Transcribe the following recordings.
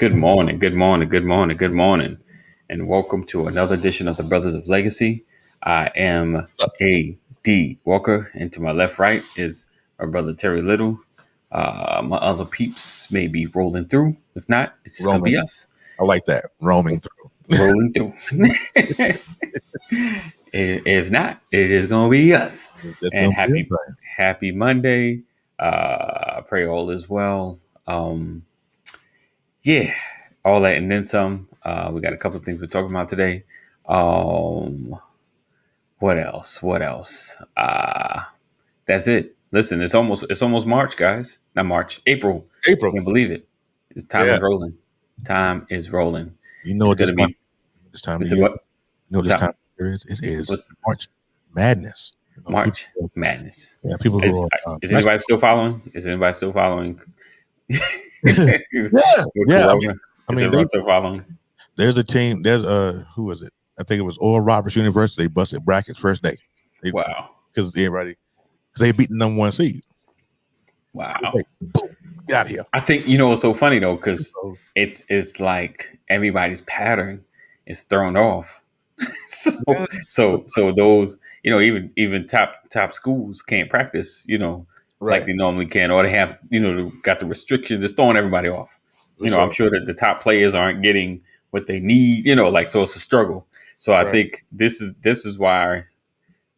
Good morning, good morning, good morning, good morning, and welcome to another edition of the Brothers of Legacy. I am A.D. Walker, and to my left, right is my brother Terry Little. My other peeps may be rolling through. If not, it's just going to be us. I like that. Roaming through. Rolling through. If not, it is going to be us. And happy Monday. I pray all is well. Yeah, all that and then some. We got a couple of things we're talking about today. What else? That's it. Listen, it's almost March, guys. Not March, April. I can't believe it. Time is rolling. Time is rolling. You know what this time of year? What? You know this time of year is? It is March Madness. March Madness. Yeah, people who is anybody still following? Is anybody still following? yeah. I mean, they're still following. There's a team. There's who was it? I think it was Oral Roberts University. They busted brackets first day. Wow. Because they beat the number one seed. Wow. Boom, get out of here. I think it's so funny though, because it's like everybody's pattern is thrown off. so those even top schools can't practice like they normally can, or they have got the restrictions. It's throwing everybody off. I'm sure that the top players aren't getting what they need. So it's a struggle. So I think this is why.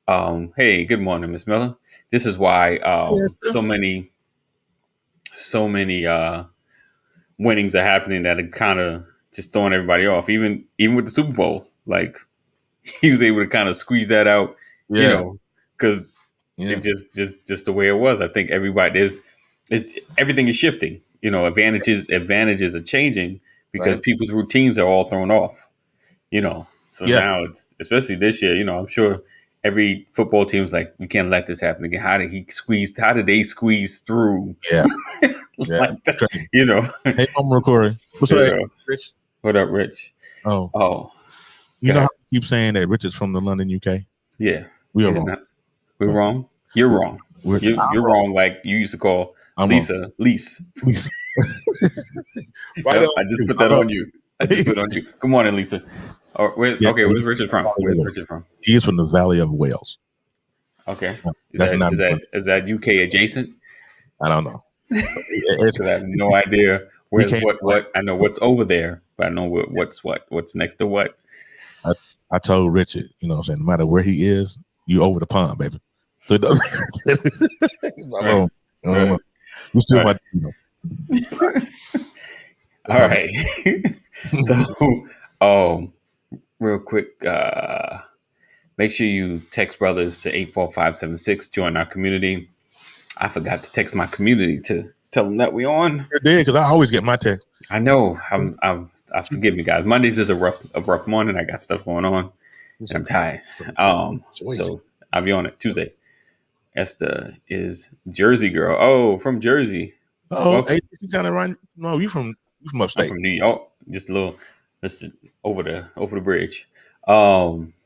Hey, good morning, Miss Miller. This is why so many winnings are happening that are kind of just throwing everybody off. Even with the Super Bowl, like he was able to kind of squeeze that out, because it's just the way it was. I think everybody everything is shifting. Advantages are changing because people's routines are all thrown off. So now it's, especially this year. I'm sure every football team's like, we can't let this happen again. How did they squeeze through? Yeah. like that, Hey, I'm recording. What's up, Rich? What up, Rich? Oh. You know how I keep saying that Rich is from the London, UK? Yeah. We are wrong. We're wrong. You're wrong. You're wrong. Like you used to call Lisa. I just put that on you. Good morning, Lisa. Where's Richard from? Where's Richard from? He is from the Valley of Wales. Okay. Is that UK adjacent? I don't know. I have no idea where's what. I know what's over there, but I know what's next to what. I told Richard, no matter where he is, you over the pond, baby. So you still my All right. So, real quick, make sure you text brothers to 84576. Join our community. I forgot to text my community to tell them that we on. You did, because I always get my text. I know. I forgive me, guys. Mondays is a rough morning. I got stuff going on, and I'm tired. So I'll be on it Tuesday. Esther is Jersey girl. Oh, from Jersey. Hey, you kind of run. No, you from upstate. I'm from New York. Just a little. Listen, over the bridge. Awesome.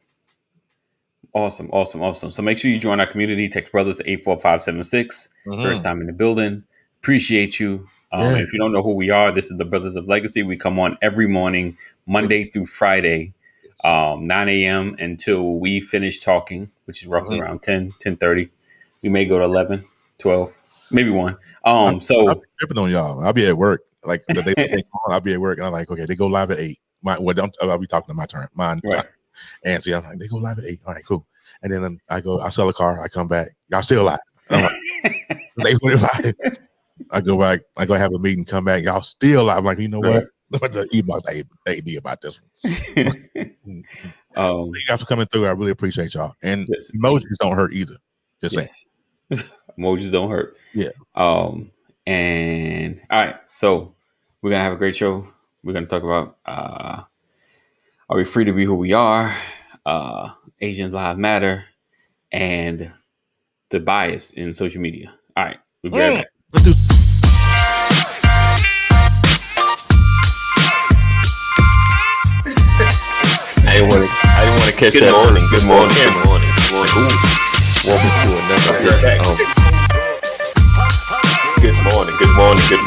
So make sure you join our community. Text brothers to 84576. First time in the building. Appreciate you. If you don't know who we are, this is the Brothers of Legacy. We come on every morning, Monday through Friday, 9 a.m. until we finish talking, which is roughly around 10:30. We may go to 11, 12, maybe 1. I'm tripping on y'all. I'll be at work. Like the day they on, I'll be at work, and I'm like, okay, they go live at 8. I'll be talking to my turn. Mine. Right. And so I'm like, they go live at 8. All right, cool. And then I sell a car. I come back. Y'all still live. I'm like, 8:45. I go back. I go have a meeting. Come back. Y'all still live. I'm like, you know what? The emails AD about this one. Thank you guys for coming through. I really appreciate y'all. And emojis don't hurt either. Just saying. Emojis don't hurt. Yeah. And all right. So we're gonna have a great show. We're gonna talk about are we free to be who we are? Asian Lives Matter, and the bias in social media. All right, we'll be right back. Let's do. I didn't want to catch that. Good morning. Welcome to another edition of Good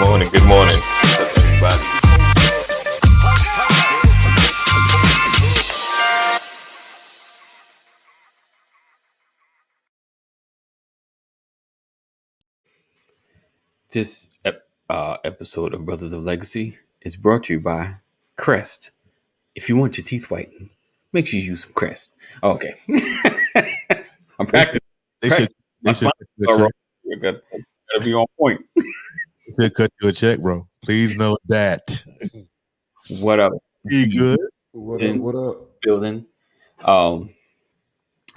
morning, everybody. This episode of Brothers of Legacy is brought to you by Crest. If you want your teeth whitened, make sure you use some Crest. Okay. I'm practicing. They should cut you a check. Gotta be on point. They should cut you a check, bro. Please know that. What up? You good? What up? Building. All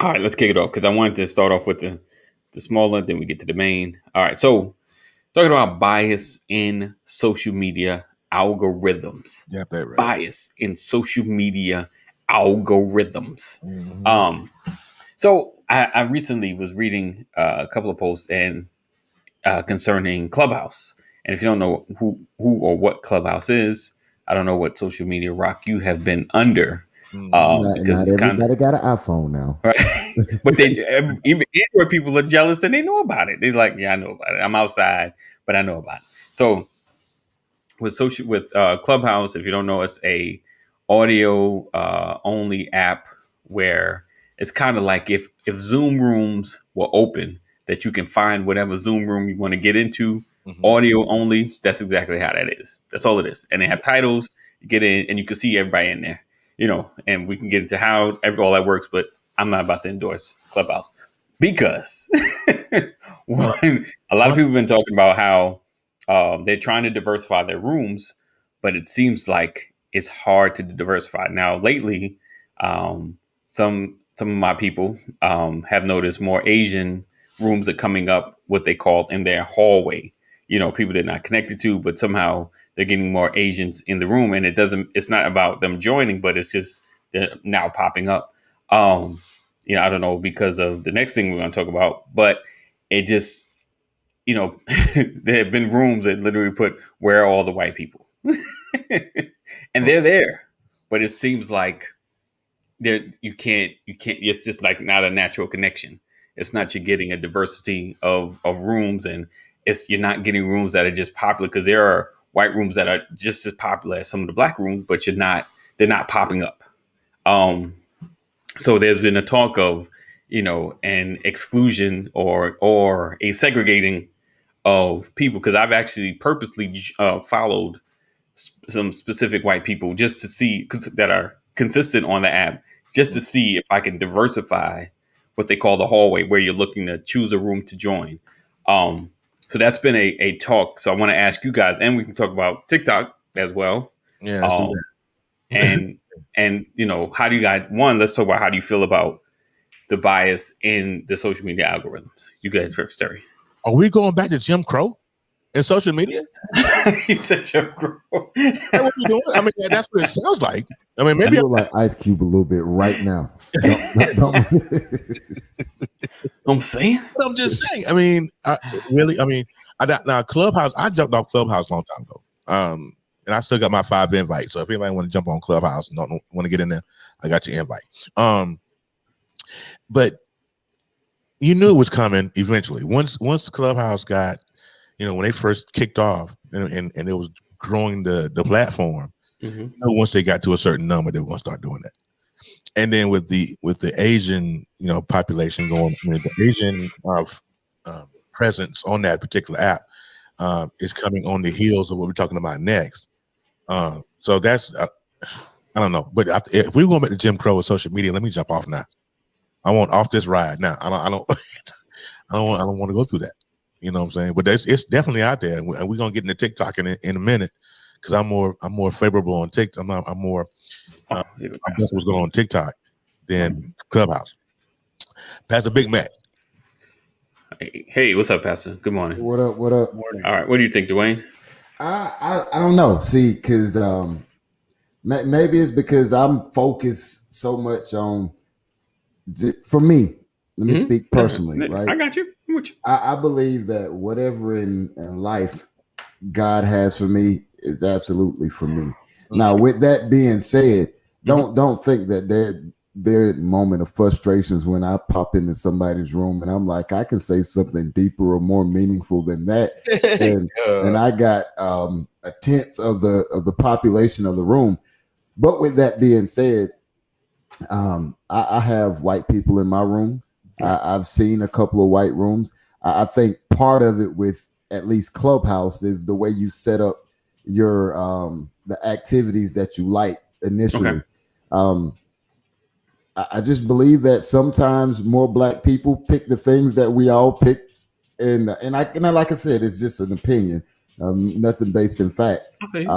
right, let's kick it off because I wanted to start off with the smaller, then we get to the main. All right, so talking about bias in social media algorithms. Yeah, that right. Bias in social media algorithms. Mm-hmm. So I recently was reading a couple of posts and concerning Clubhouse. And if you don't know who or what Clubhouse is, I don't know what social media rock you have been under. Because not everybody got an iPhone now, right? But even Android people are jealous and they know about it. They're like, "Yeah, I know about it. I'm outside, but I know about it." So with Clubhouse, if you don't know, it's a audio only app where it's kind of like if Zoom rooms were open, that you can find whatever Zoom room you want to get into. Audio only. That's exactly how that is. That's all it is. And they have titles. You get in and you can see everybody in there. And we can get into how all that works, but I'm not about to endorse Clubhouse because a lot of people have been talking about how they're trying to diversify their rooms, but it seems like it's hard to diversify. Now, lately, some of my people have noticed more Asian rooms are coming up, what they call in their hallway. People they're not connected to, but somehow they're getting more Asians in the room, and it's not about them joining, but it's just they're now popping up. I don't know, because of the next thing we're going to talk about, but it just, there have been rooms that literally put, where are all the white people? And they're there, but it seems like you can't, it's just like not a natural connection. It's not, you're getting a diversity of rooms, and you're not getting rooms that are just popular, because there are white rooms that are just as popular as some of the black rooms, but they're not popping up. So there's been a talk of, an exclusion or a segregating of people, because I've actually purposely followed some specific white people just to see that are consistent on the app, just to see if I can diversify what they call the hallway, where you're looking to choose a room to join. So that's been a talk. So I want to ask you guys, and we can talk about TikTok as well. Yeah. Let's do that. and how do you guys? Let's talk about how do you feel about the bias in the social media algorithms. You guys first, Terry. Are we going back to Jim Crow in social media? You said Jim Crow. What we doing? I mean, that's what it sounds like. I mean, maybe I feel like Ice Cube a little bit right now. Don't. I'm saying. I'm just saying. I mean, now Clubhouse. I jumped off Clubhouse a long time ago. And I still got my 5 invites. So if anybody want to jump on Clubhouse and don't want to get in there, I got your invite. But you knew it was coming eventually. Once Clubhouse got, when they first kicked off and it was growing the platform, once they got to a certain number, they were going to start doing that. And then with the Asian, population going, the Asian presence on that particular app is coming on the heels of what we're talking about next. So that's, I don't know. But if we're going back to Jim Crow with social media, let me jump off now. I want off this ride now. I don't want to go through that. You know what I'm saying? But it's definitely out there, and we're gonna get into TikTok in a minute, because I'm more favorable on TikTok. I'm more what's going on TikTok than Clubhouse. Pastor Big Mac. Hey, what's up, Pastor? Good morning. What up? Morning. All right, what do you think, Dwayne? I don't know. See, because maybe it's because I'm focused so much on. For me, let me speak personally, right? I got you. I believe that whatever in life God has for me is absolutely for me. Now, with that being said, don't think that their moment of frustrations when I pop into somebody's room and I'm like, I can say something deeper or more meaningful than that, and I got a tenth of the population of the room. But with that being said, I have white people in my room. I've seen a couple of white rooms. I think part of it with at least Clubhouse is the way you set up your the activities that you like initially. Okay. I just believe that sometimes more Black people pick the things that we all pick, and like I said, it's just an opinion, nothing based in fact. Okay.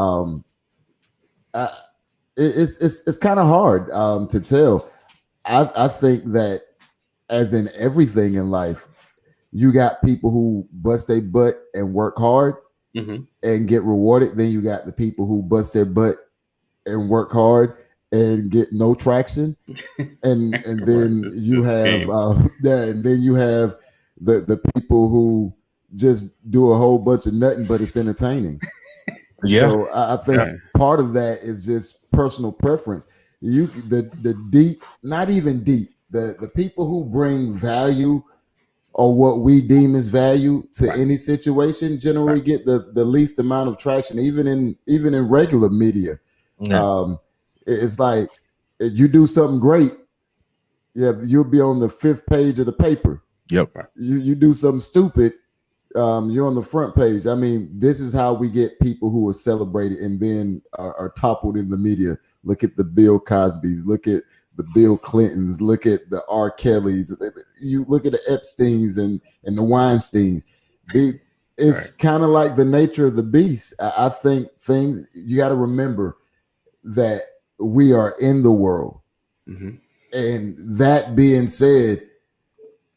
It's kind of hard to tell. I think that, as in everything in life, you got people who bust their butt and work hard and get rewarded. Then you got the people who bust their butt and work hard and get no traction. And then you have and then you have the people who just do a whole bunch of nothing, but it's entertaining. Yeah. So I think part of that is just personal preference. The deep, not even deep, the people who bring value or what we deem as value to any situation generally get the least amount of traction, even in regular media. Yeah. It's like, you do something great, you'll be on the 5th page of the paper. Yep. You do something stupid, you're on the front page. I mean, this is how we get people who are celebrated and then are toppled in the media. Look at the Bill Cosbys. Look at the Bill Clintons. Look at the R. Kellys. You look at the Epsteins and the Weinsteins. It's kind of like the nature of the beast. I think you got to remember that we are in the world. And that being said,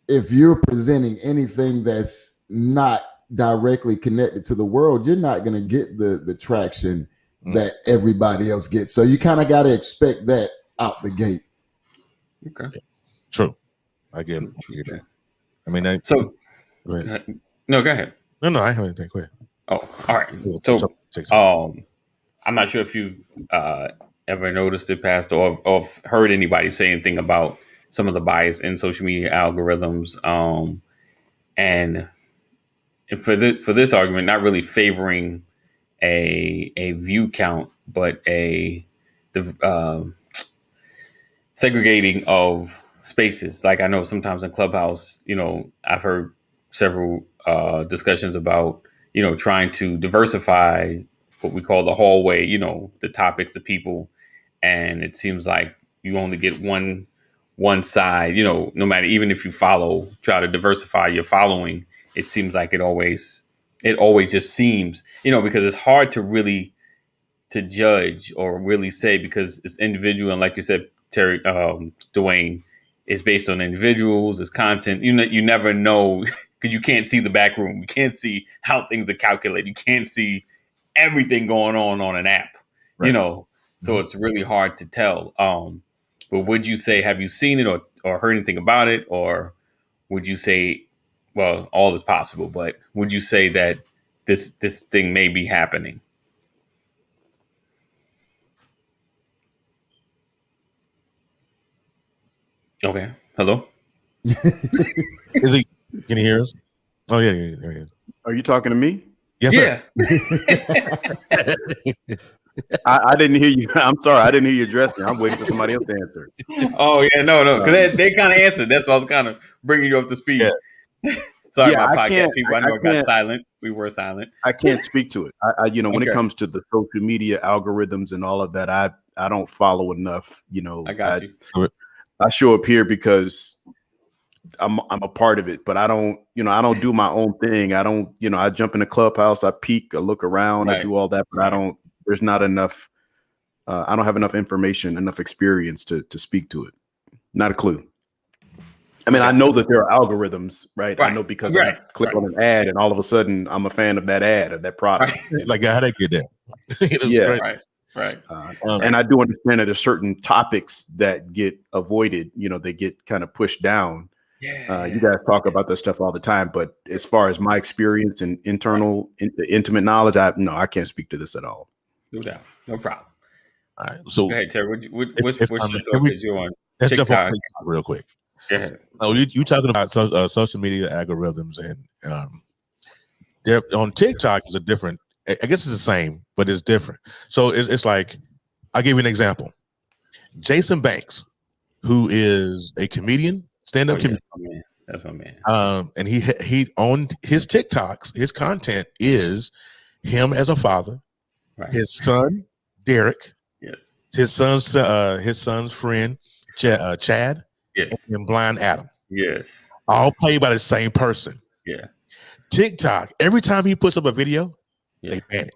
if you're presenting anything that's not directly connected to the world, you're not going to get the traction that everybody else gets. So you kind of got to expect that out the gate. Okay. True. I get that. I mean, go ahead. No, go ahead. No, I haven't anything. Go ahead. Oh, all right. So, I'm not sure if you've ever noticed it, Pastor, or heard anybody say anything about some of the bias in social media algorithms, and for this argument, not really favoring a view count, but the segregating of spaces. Like, I know sometimes in Clubhouse, I've heard several discussions about, trying to diversify what we call the hallway, the topics, the people. And it seems like you only get one side, no matter, even if you try to diversify your following, it seems like it always just seems, because it's hard to judge or really say, because it's individual. And like you said, Terry, Dwayne, it's based on individuals, it's content. You never know, because you can't see the back room. You can't see how things are calculated. You can't see everything going on an app, so it's really hard to tell. But would you say, have you seen it or heard anything about it? Or would you say, well, all is possible, but would you say that this thing may be happening? Okay. Hello? Can you hear us? Oh, yeah, there he is. Are you talking to me? Yes, sir. I didn't hear you. I'm sorry. I didn't hear you address me. I'm waiting for somebody else to answer. Oh, yeah, no. Because they kind of answered. That's why I was kind of bringing you up to speed. Yeah. Sorry, my podcast people. I know I got silent. We were silent. I can't speak to it. When it comes to the social media algorithms and all of that, I don't follow enough. I got you. I show up here because I'm a part of it, but I don't do my own thing. I don't, I jump in the Clubhouse, I peek, I look around, I do all that, but there's not enough. I don't have enough information, enough experience to speak to it. Not a clue. I mean, I know that there are algorithms, right? I know because I click on an ad and all of a sudden I'm a fan of that ad, of that product. Like, how they get that? Yeah. Great. Right. And I do understand that there's certain topics that get avoided, they get kind of pushed down. Yeah. You guys talk about this stuff all the time, but as far as my experience and intimate knowledge, I can't speak to this at all. No doubt. No problem. All right. So go ahead, Terry. What's your thought as you're on let's TikTok? Jump on real quick. Go ahead. Oh, you talking about social media algorithms, and they're on TikTok is a different. I guess it's the same, but it's different. So it's like, I'll give you an example. Jason Banks, who is a comedian, stand-up comedian. That's my man. And he owned his TikToks. His content is him as a father, his son Derek, yes, his son's friend Chad, yes, and Blind Adam, yes, all played by the same person. Yeah. TikTok, every time he puts up a video, they ban it.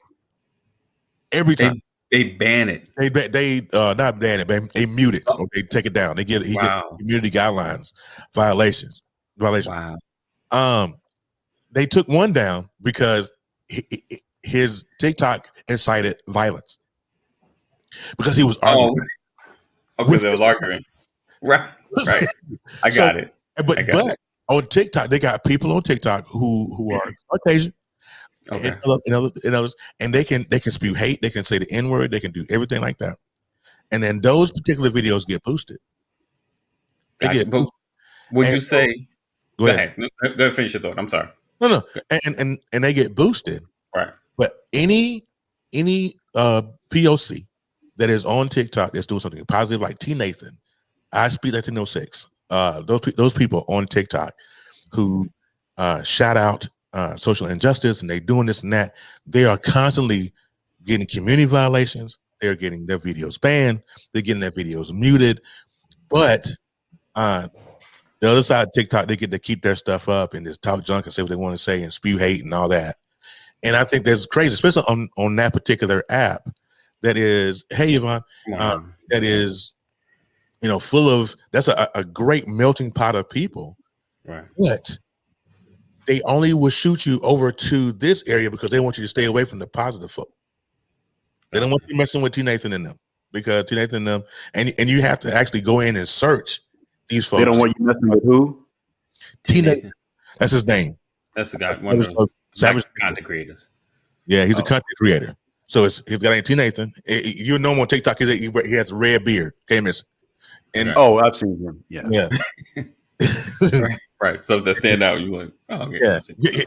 Every time they ban it. They not ban it, but they mute it or they take it down. He gets community guidelines violations. Wow. They took one down because his TikTok incited violence because he was arguing. Because they was arguing. Right. I got it. But on TikTok, they got people on TikTok who are Caucasian. Okay. And others, and they can spew hate, they can say the N-word, they can do everything like that. And then those particular videos get boosted. Gotcha. But would you say go ahead. Go ahead, finish your thought. I'm sorry. No. And they get boosted. Right. But any POC that is on TikTok that's doing something positive, like T Nathan, I Speak 1906, those people on TikTok who shout out social injustice and they doing this and that, they are constantly getting community violations. They're getting their videos banned. They're getting their videos muted. But the other side of TikTok, they get to keep their stuff up and just talk junk and say what they want to say and spew hate and all that. And I think that's crazy, especially on that particular app that is, hey, Yvonne, that is, full of, that's a great melting pot of people. Right. But they only will shoot you over to this area because they want you to stay away from the positive folk. They don't want you messing with T Nathan and them because T Nathan and them, and you have to actually go in and search these folks. They don't want you messing with who? T Nathan. That's his name. That's the guy. One of the Savage content creators. Yeah, he's a content creator. So he's got a T Nathan. You know him on TikTok. He has a red beard. Okay, miss. And I've seen him. Yeah. Right. So if that stand out, you like, oh, okay. Yeah.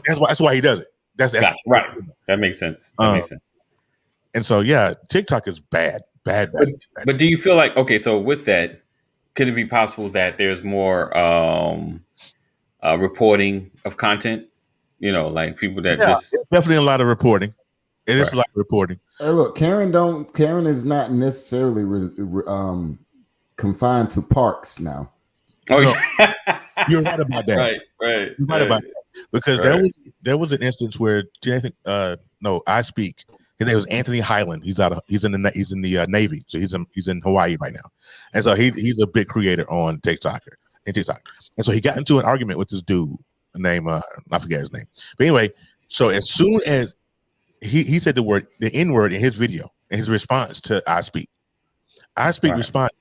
That's why he does it. That's right. That makes sense. And so TikTok is bad. But do you feel like, okay, so with that, could it be possible that there's more reporting of content? Like people that just definitely a lot of reporting. It is a lot of reporting. Hey, look, Karen is not necessarily confined to parks now. Oh, no. You're right about that. Right. You're right about that. Because there was an instance where I Speak. His name was Anthony Highland. He's in the Navy, so he's in Hawaii right now, and so he's a big creator on TikTok. And so he got into an argument with this dude named I forget his name, but anyway, so as soon as he said the N-word in his video, in his response to I Speak responded.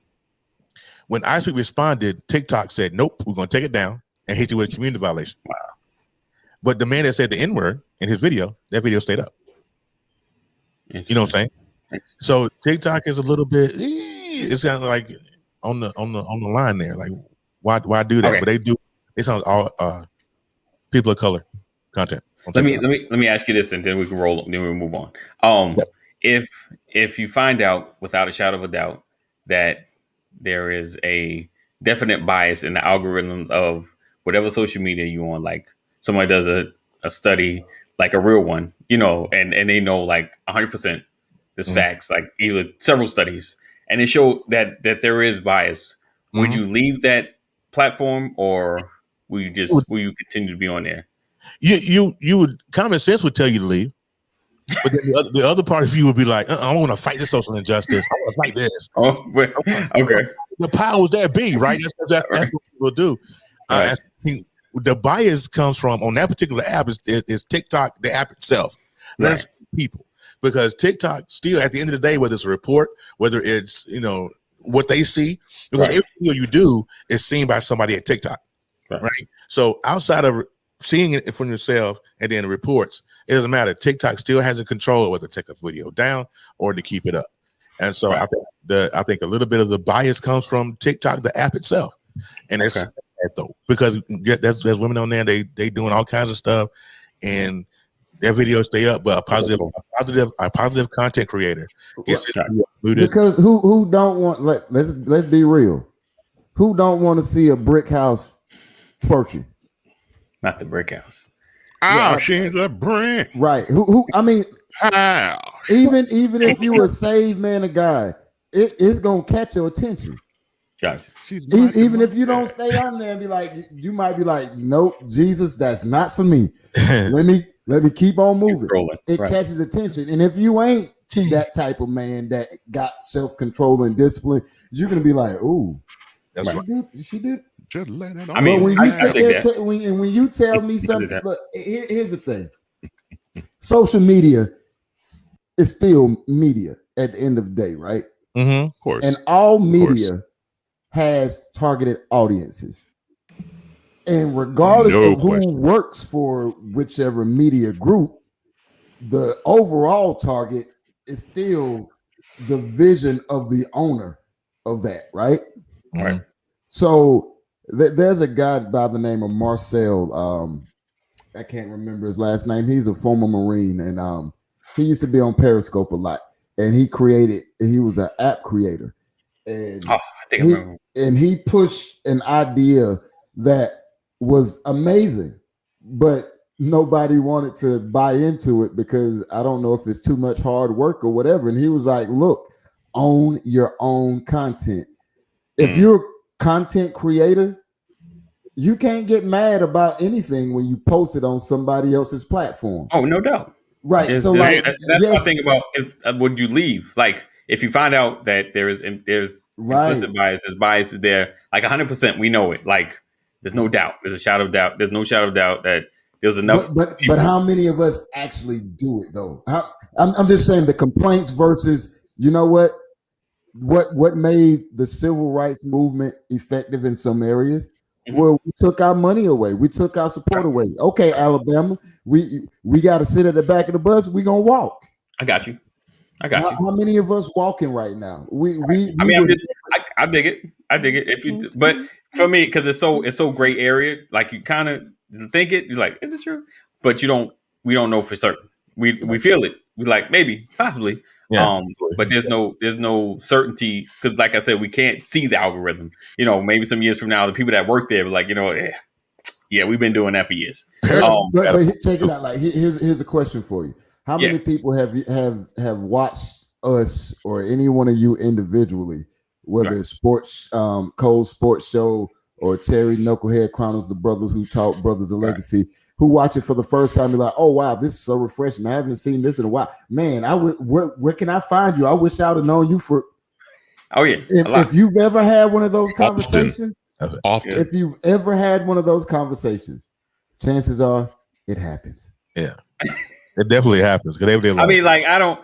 When I Speak responded, TikTok said, "Nope, we're going to take it down and hit you with a community violation." Wow. But the man that said the N-word in his video, that video stayed up. You know what I'm saying? So TikTok is a little bit, it's kind of like on the line there. Like, why do that? Okay. But it's on all people of color content. Let me ask you this, and then we can roll. Then we'll move on. If you find out without a shadow of a doubt that there is a definite bias in the algorithms of whatever social media you're on, like somebody does a study, like a real one, and they know like 100% there's facts, like either several studies, and they show that there is bias. Would you leave that platform, or will you continue to be on there? You would, common sense would tell you to leave, but then the other part of you would be like, I want to fight this social injustice. I want to fight this. Okay. The powers that be, right? That's what people do. Right. The bias comes from on that particular app is TikTok, the app itself. That's people, because TikTok still, at the end of the day, whether it's a report, whether it's what they see, because every video you do is seen by somebody at TikTok, right? So outside of seeing it from yourself and then the reports, it doesn't matter. TikTok still has a control of whether to take a video down or to keep it up. And so I think a little bit of the bias comes from TikTok, the app itself, and it's though, because there's women on there, they doing all kinds of stuff, and their videos stay up, but a positive content creator gets muted. Because who don't want, let's be real, who don't want to see a brick house twerking? not the brick house. Oh, she's a brick. Right. Who I mean, how? Even if you a saved man of God, it's gonna catch your attention. Gotcha. Even if you don't stay on there and be like, you might be like, nope, Jesus, that's not for me. let me keep on moving. It catches attention. And if you ain't that type of man that got self-control and discipline, you're gonna be like, ooh, that's right. She did. Just let it on. I mean, when you tell me something, look, here's the thing. Social media is still media at the end of the day, right? Mm-hmm, of course. And all media has targeted audiences. And regardless of who works for whichever media group, the overall target is still the vision of the owner of that, right? Right. So there's a guy by the name of Marcel. I can't remember his last name. He's a former Marine, and he used to be on Periscope a lot. And he was an app creator. And I think I remember. And he pushed an idea that was amazing, but nobody wanted to buy into it because I don't know if it's too much hard work or whatever. And he was like, look, own your own content. If you're a content creator, you can't get mad about anything when you post it on somebody else's platform. Oh, no doubt. Right. That's what I think about is would you leave? Like if you find out that there's implicit bias, there's bias there, like 100%, we know it. Like there's no doubt. There's a shadow of doubt. There's no shadow of doubt that there's enough. But how many of us actually do it though? I'm just saying the complaints versus, you know what made the civil rights movement effective in some areas? Well, we took our money away. We took our support away. Okay, Alabama, we got to sit at the back of the bus. We gonna walk. I got you. How many of us walking right now? I dig it. If you, but for me, because it's so gray area. Like you kind of think it. You're like, is it true? But you don't. We don't know for certain. We feel it. We like maybe, possibly. Yeah. But there's no certainty because, like I said, we can't see the algorithm. Maybe some years from now, the people that work there were like, yeah, we've been doing that for years. But check it out. Like here's a question for you: how many people have watched us or any one of you individually, whether it's sports, Cole's Sports Show or Terry Knucklehead Chronicles, the brothers who taught Brothers of Legacy? Who watch it for the first time, be like, oh wow, this is so refreshing. I haven't seen this in a while. Man, where can I find you? I wish I would have known you for. Oh yeah. If you've ever had one of those conversations, often. If you've ever had one of those conversations, chances are it happens. Yeah. It definitely happens. I mean, like I don't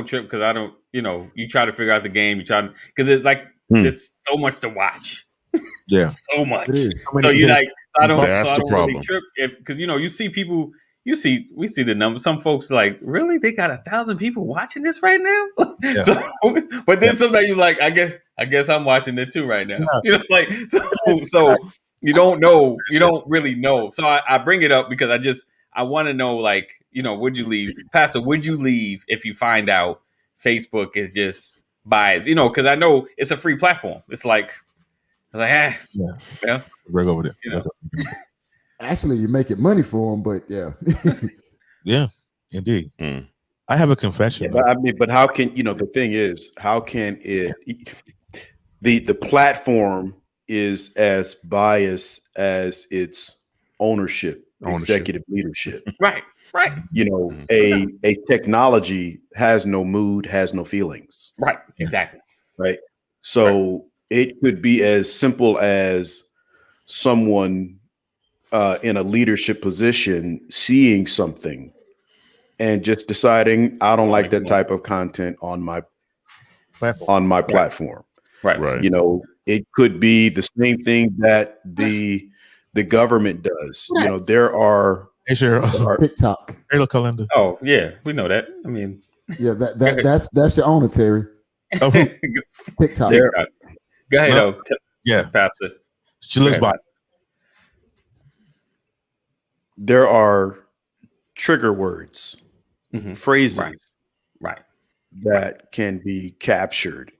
trip because I don't, you try to figure out the game, because it's like there's so much to watch. Yeah. So much. So you like I don't problem. Really trip because you see people, we see the numbers. Some folks like, really? They got 1,000 people watching this right now? Yeah. So but then sometimes you like, I guess I'm watching it too right now. Yeah. So you don't know, you don't really know. So I bring it up because I want to know, like, would you leave? Pastor, would you leave if you find out Facebook is just biased? Because I know it's a free platform. It's like, yeah. Break over there. Actually, you're making money for them, but yeah. Yeah, indeed. I have a confession. Yeah, but how can the thing is, how can it the platform is as biased as its ownership. Executive leadership. Right. A technology has no mood, has no feelings. Right. Exactly. Right. So it could be as simple as someone in a leadership position seeing something and just deciding, I don't like that type of content on my platform. Right. It could be the same thing that the government does. There are TikTok. Hey, look, calendar. Oh yeah, we know that. I mean, yeah, that's your owner, Terry. TikTok. Go ahead, yeah, Pastor. She looks by. There are trigger words, phrases, right, that can be captured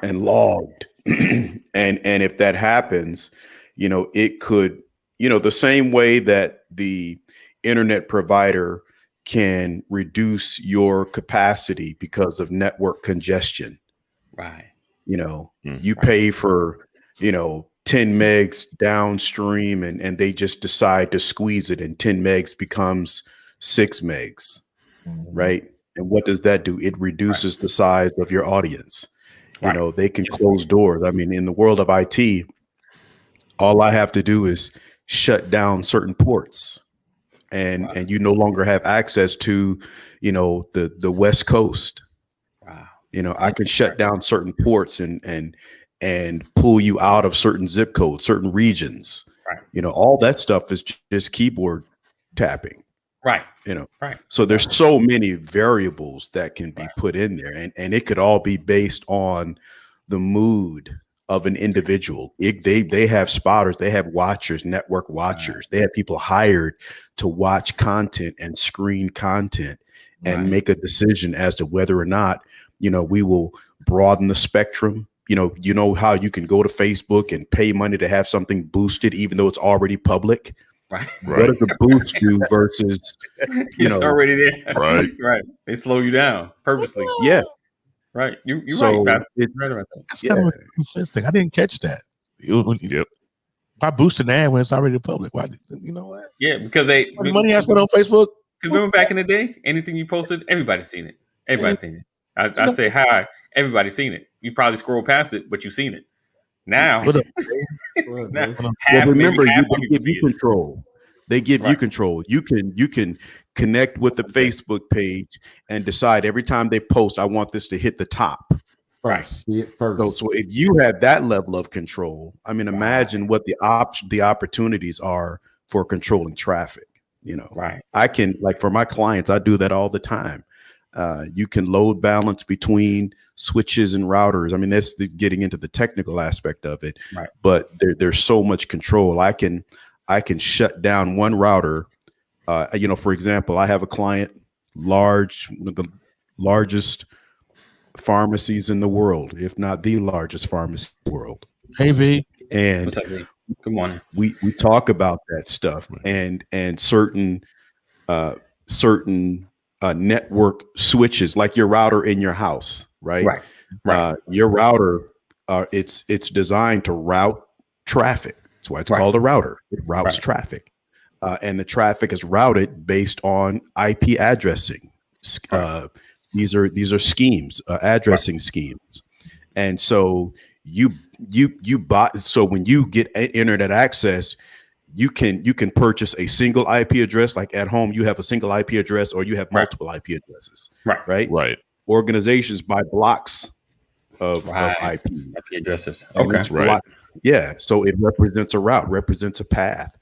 and logged, and if that happens, it could the same way that the internet provider can reduce your capacity because of network congestion. Right. You pay for, 10 megs downstream and they just decide to squeeze it and 10 megs becomes 6 megs. Right. And what does that do? It reduces the size of your audience. They can close doors. I mean, in the world of IT, all I have to do is shut down certain ports and you no longer have access to, the West Coast. Wow. I can shut down certain ports and pull you out of certain zip codes, certain regions. Right. All that stuff is just keyboard tapping. Right. Right. So there's so many variables that can be put in there, and it could all be based on the mood of an individual. They have spotters, they have watchers, network watchers. They have people hired to watch content and screen content and make a decision as to whether or not, we will broaden the spectrum. You know how you can go to Facebook and pay money to have something boosted, even though it's already public. Right. What does the boost do versus, it's already there. Right. Right. They slow you down purposely. Yeah. Right. You're So right. That's right about that. That's kind of a consistent. I didn't catch that. Yep. Why boost an ad when it's already public? Why? You know what? Yeah, because the money I spent on Facebook. Because remember back in the day, anything you posted, everybody's seen it. Everybody's seen it. I say hi, everybody's seen it. You probably scroll past it, but you've seen it. Now, remember, they give you control. They give you control. You can connect with the Facebook page and decide every time they post, I want this to hit the top. Right. See it first. So if you have that level of control, I mean, imagine what the opportunities are for controlling traffic. Right. I can, like, for my clients, I do that all the time. You can load balance between switches and routers. I mean, that's getting into the technical aspect of it. Right. But there's so much control. I can shut down one router. For example, I have a client, one of the largest pharmacies in the world, if not the largest pharmacy in the world. Hey, V. And what's up, V? Good morning. We talk about that stuff and certain network switches, like your router in your house, right? Your router, it's designed to route traffic. That's why it's called a router. It routes traffic, and the traffic is routed based on IP addressing. These are schemes, addressing schemes, and so you buy. So when you get internet access, you can purchase a single IP address. Like at home, you have a single IP address, or you have multiple IP addresses. Right. Organizations buy blocks of IP addresses. Okay. Right. Yeah. So it represents a route, represents a path.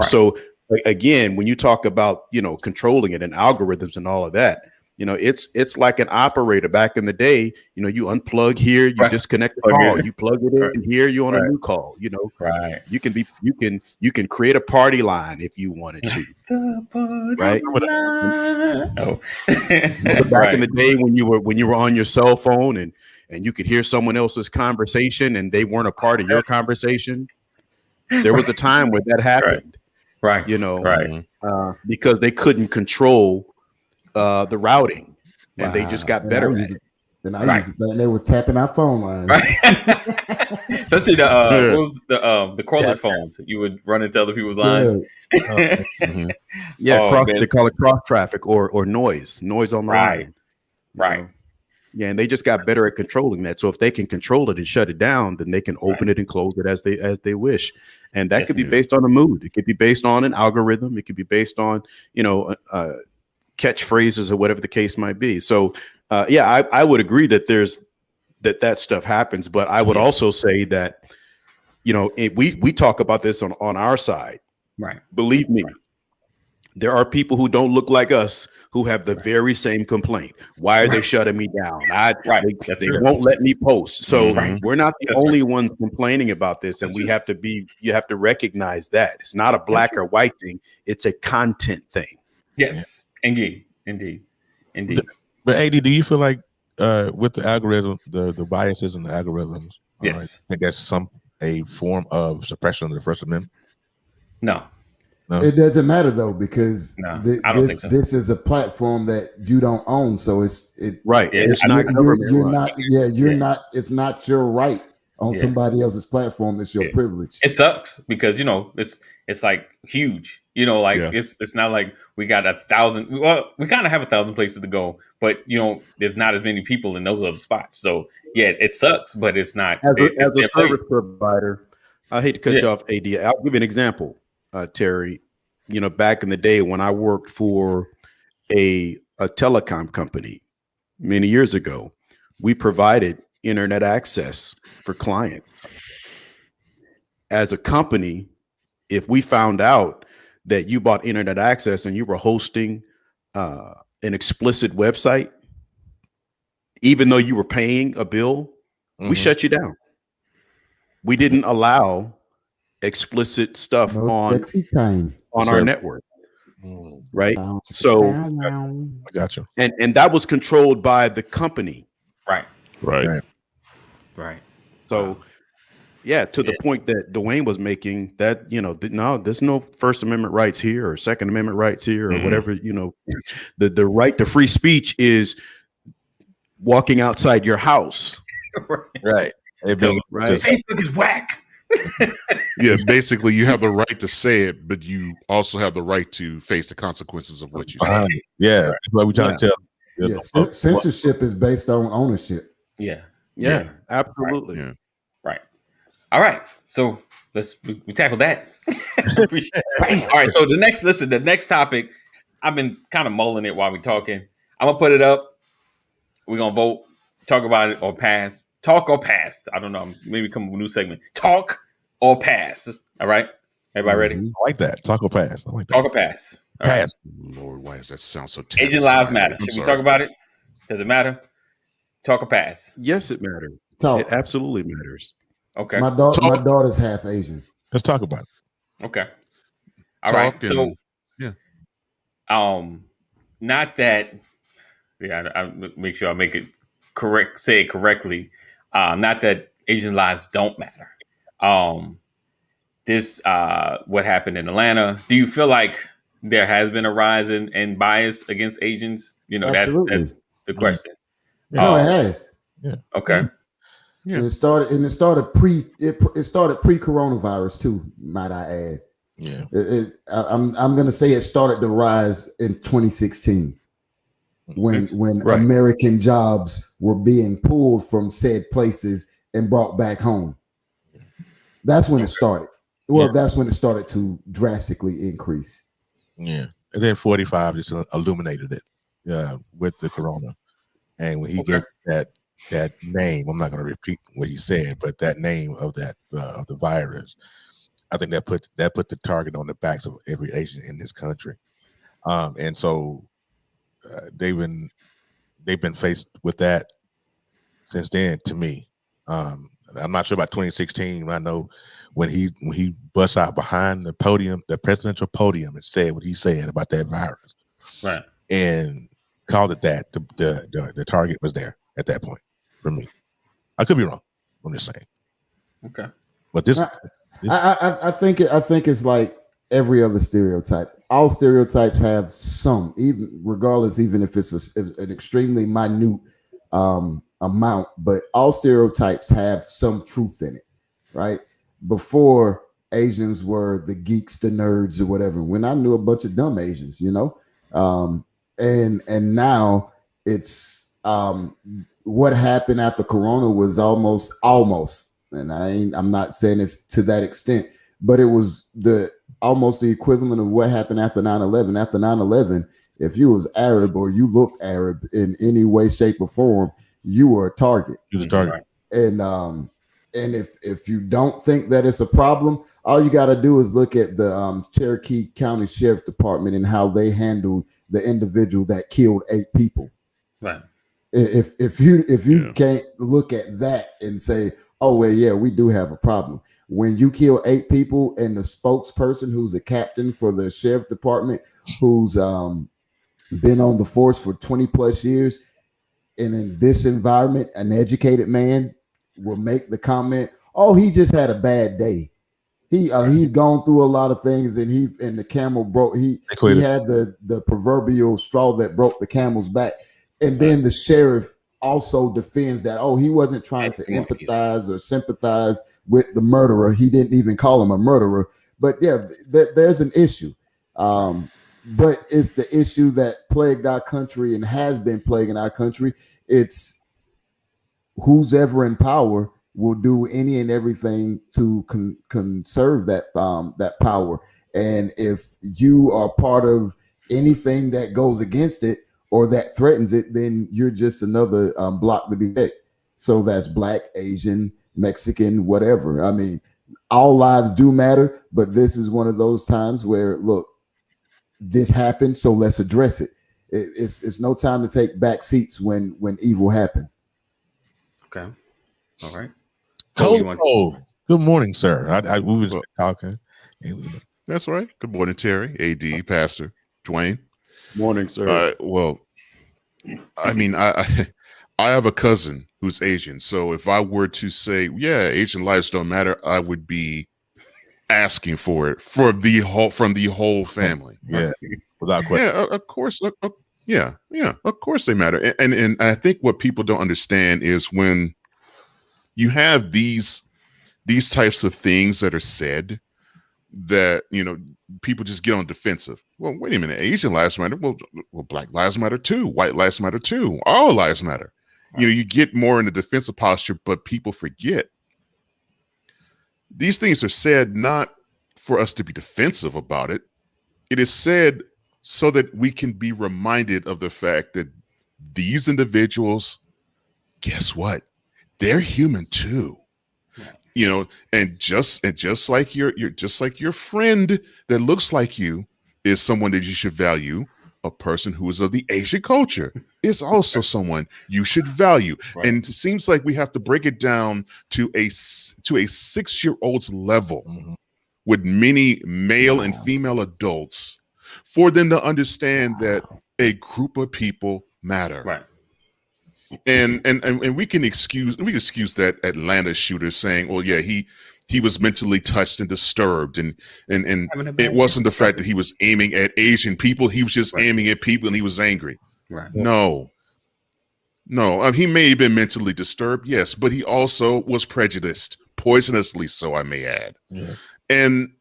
So again, when you talk about controlling it and algorithms and all of that, it's like an operator back in the day. You unplug here, you disconnect the call, you plug it in here, you're on a new call. You can create a party line if you wanted to. Right. Back in the day when you were on your cell phone and you could hear someone else's conversation and they weren't a part of your conversation. There was a time where that happened. Right. Because they couldn't control the routing, and they just got better at it. And I used to think they was tapping our phone lines. Especially what was the cordless phones. You would run into other people's lines. They call it cross traffic or noise on the line. Right. Yeah, and they just got better at controlling that. So if they can control it and shut it down, then they can open it and close it as they wish. And that could be based on a mood. It could be based on an algorithm. It could be based on catchphrases or whatever the case might be. So I would agree that that stuff happens, but I would also say that we talk about this on our side. Right. Believe me, there are people who don't look like us who have the very same complaint. Why are they shutting me down? They won't let me post. So we're not the only ones complaining about this, and you have to recognize that it's not a black or white thing; it's a content thing. Yes. Indeed. But AD, do you feel like with the algorithm, the biases and the algorithms, yes, I guess a form of suppression of the First Amendment? No. It doesn't matter though, because I don't think so. this is a platform that you don't own, so it's not government. It's not your right on somebody else's platform. It's your privilege. It sucks because it's like huge. It's not like we got 1,000. Well, we kind of have 1,000 places to go, but there's not as many people in those other spots. So yeah, it sucks, but it's not. As a service provider, I hate to cut you off, AD. I'll give you an example, Terry. Back in the day when I worked for a telecom company many years ago, we provided internet access for clients. As a company, if we found out that you bought internet access and you were hosting an explicit website, even though you were paying a bill, we shut you down. We didn't allow explicit stuff on our network. Right. So I got you. And that was controlled by the company. Right. So to the point that Dwayne was making, that no, there's no First Amendment rights here or Second Amendment rights here or whatever. The right to free speech is walking outside your house. Right. Facebook is whack. Yeah, basically you have the right to say it, but you also have the right to face the consequences of what you say. That's what we're trying to tell. Censorship is based on ownership. Yeah, absolutely. Right. All right. So we tackle that. All right. So the next topic, I've been kind of mulling it while we're talking. I'm gonna put it up. We're gonna vote, talk about it, or pass. Talk or pass. I don't know. Maybe come up with a new segment. Talk or pass. All right. Everybody ready? I like that. Talk or pass. I like that. Talk or pass. All pass. Right. Lord, why does that sound so terrible? Agent lives matter. Should we talk about it? Does it matter? Talk or pass? Yes, it matters. Talk. It absolutely matters. Okay. My daughter's half Asian. Let's talk about it. Okay. All right. So not that. Yeah, I make sure I make it correct. Say it correctly. Not that Asian lives don't matter. This what happened in Atlanta. Do you feel like there has been a rise in bias against Asians? That's the question. No, it has. Yeah. Okay. Yeah. And it started pre-coronavirus too, might I add. Yeah. I'm gonna say it started to rise in 2016 when American jobs were being pulled from said places and brought back home. That's when it started. Well, that's when it started to drastically increase. Yeah. And then 45 just illuminated it with the corona. And when he gave that name, I'm not going to repeat what he said, but that name of that of the virus, I think that put the target on the backs of every Asian in this country. And so they've been faced with that since then. To me, I'm not sure about 2016. I know when he bust out behind the podium, the presidential podium, and said what he said about that virus, right, and called it that. The target was there at that point for me. I could be wrong. I'm just saying. Okay, but this I think it's like every other stereotype. All stereotypes have some, even if it's an extremely minute amount, but all stereotypes have some truth in it, right? Before, Asians were the geeks, the nerds, or whatever. When I knew a bunch of dumb Asians, and now it's what happened after Corona was almost, and I'm not saying it's to that extent, but it was almost the equivalent of what happened after 9/11. After 9/11, if you was Arab or you looked Arab in any way, shape, or form, you were a target. You were a target. And if you don't think that it's a problem, all you got to do is look at the Cherokee County Sheriff's Department and how they handled the individual that killed 8 people. Right. If you can't look at that and say, oh well, yeah, we do have a problem. When you kill 8 people and the spokesperson who's a captain for the sheriff's department, who's been on the force for 20 plus years, and in this environment, an educated man will make the comment, oh, he just had a bad day. he's gone through a lot of things, and the camel broke. He had the proverbial straw that broke the camel's back, and then the sheriff also defends that. Oh, he wasn't trying to empathize or sympathize with the murderer. He didn't even call him a murderer. But yeah, there's an issue. But it's the issue that plagued our country and has been plaguing our country. It's who's ever in power will do any and everything to conserve that that power. And if you are part of anything that goes against it or that threatens it, then you're just another block to be picked. So that's Black, Asian, Mexican, whatever. I mean, all lives do matter, but this is one of those times where, look, this happened, so let's address it. It's no time to take back seats when evil happened. Okay, all right. Cole, good morning, sir. We were talking. That's right. Good morning, Terry, AD, Pastor Dwayne. Morning, sir. Well, I mean, I have a cousin who's Asian, so if I were to say, yeah, Asian lives don't matter, I would be asking for it from the whole family. Yeah, without question. Yeah, of course. Yeah, of course they matter. And I think what people don't understand is when you have these types of things that are said, that people just get on defensive. Well, wait a minute, Asian lives matter. Well, Black lives matter too. White lives matter too. All lives matter. Right. You get more in the defensive posture, but people forget. These things are said not for us to be defensive about it. It is said so that we can be reminded of the fact that these individuals, guess what? They're human too. And just like your friend that looks like you is someone that you should value. A person who is of the Asian culture is also someone you should value. Right. And it seems like we have to break it down to a 6-year-old's level with many male and female adults for them to understand that a group of people matter. Right. And we can excuse that Atlanta shooter saying, well, yeah, he was mentally touched and disturbed, and it wasn't the fact that he was aiming at Asian people. He was just aiming at people and he was angry. Right. No, he may have been mentally disturbed, yes, but he also was prejudiced, poisonously so, I may add. Yeah. And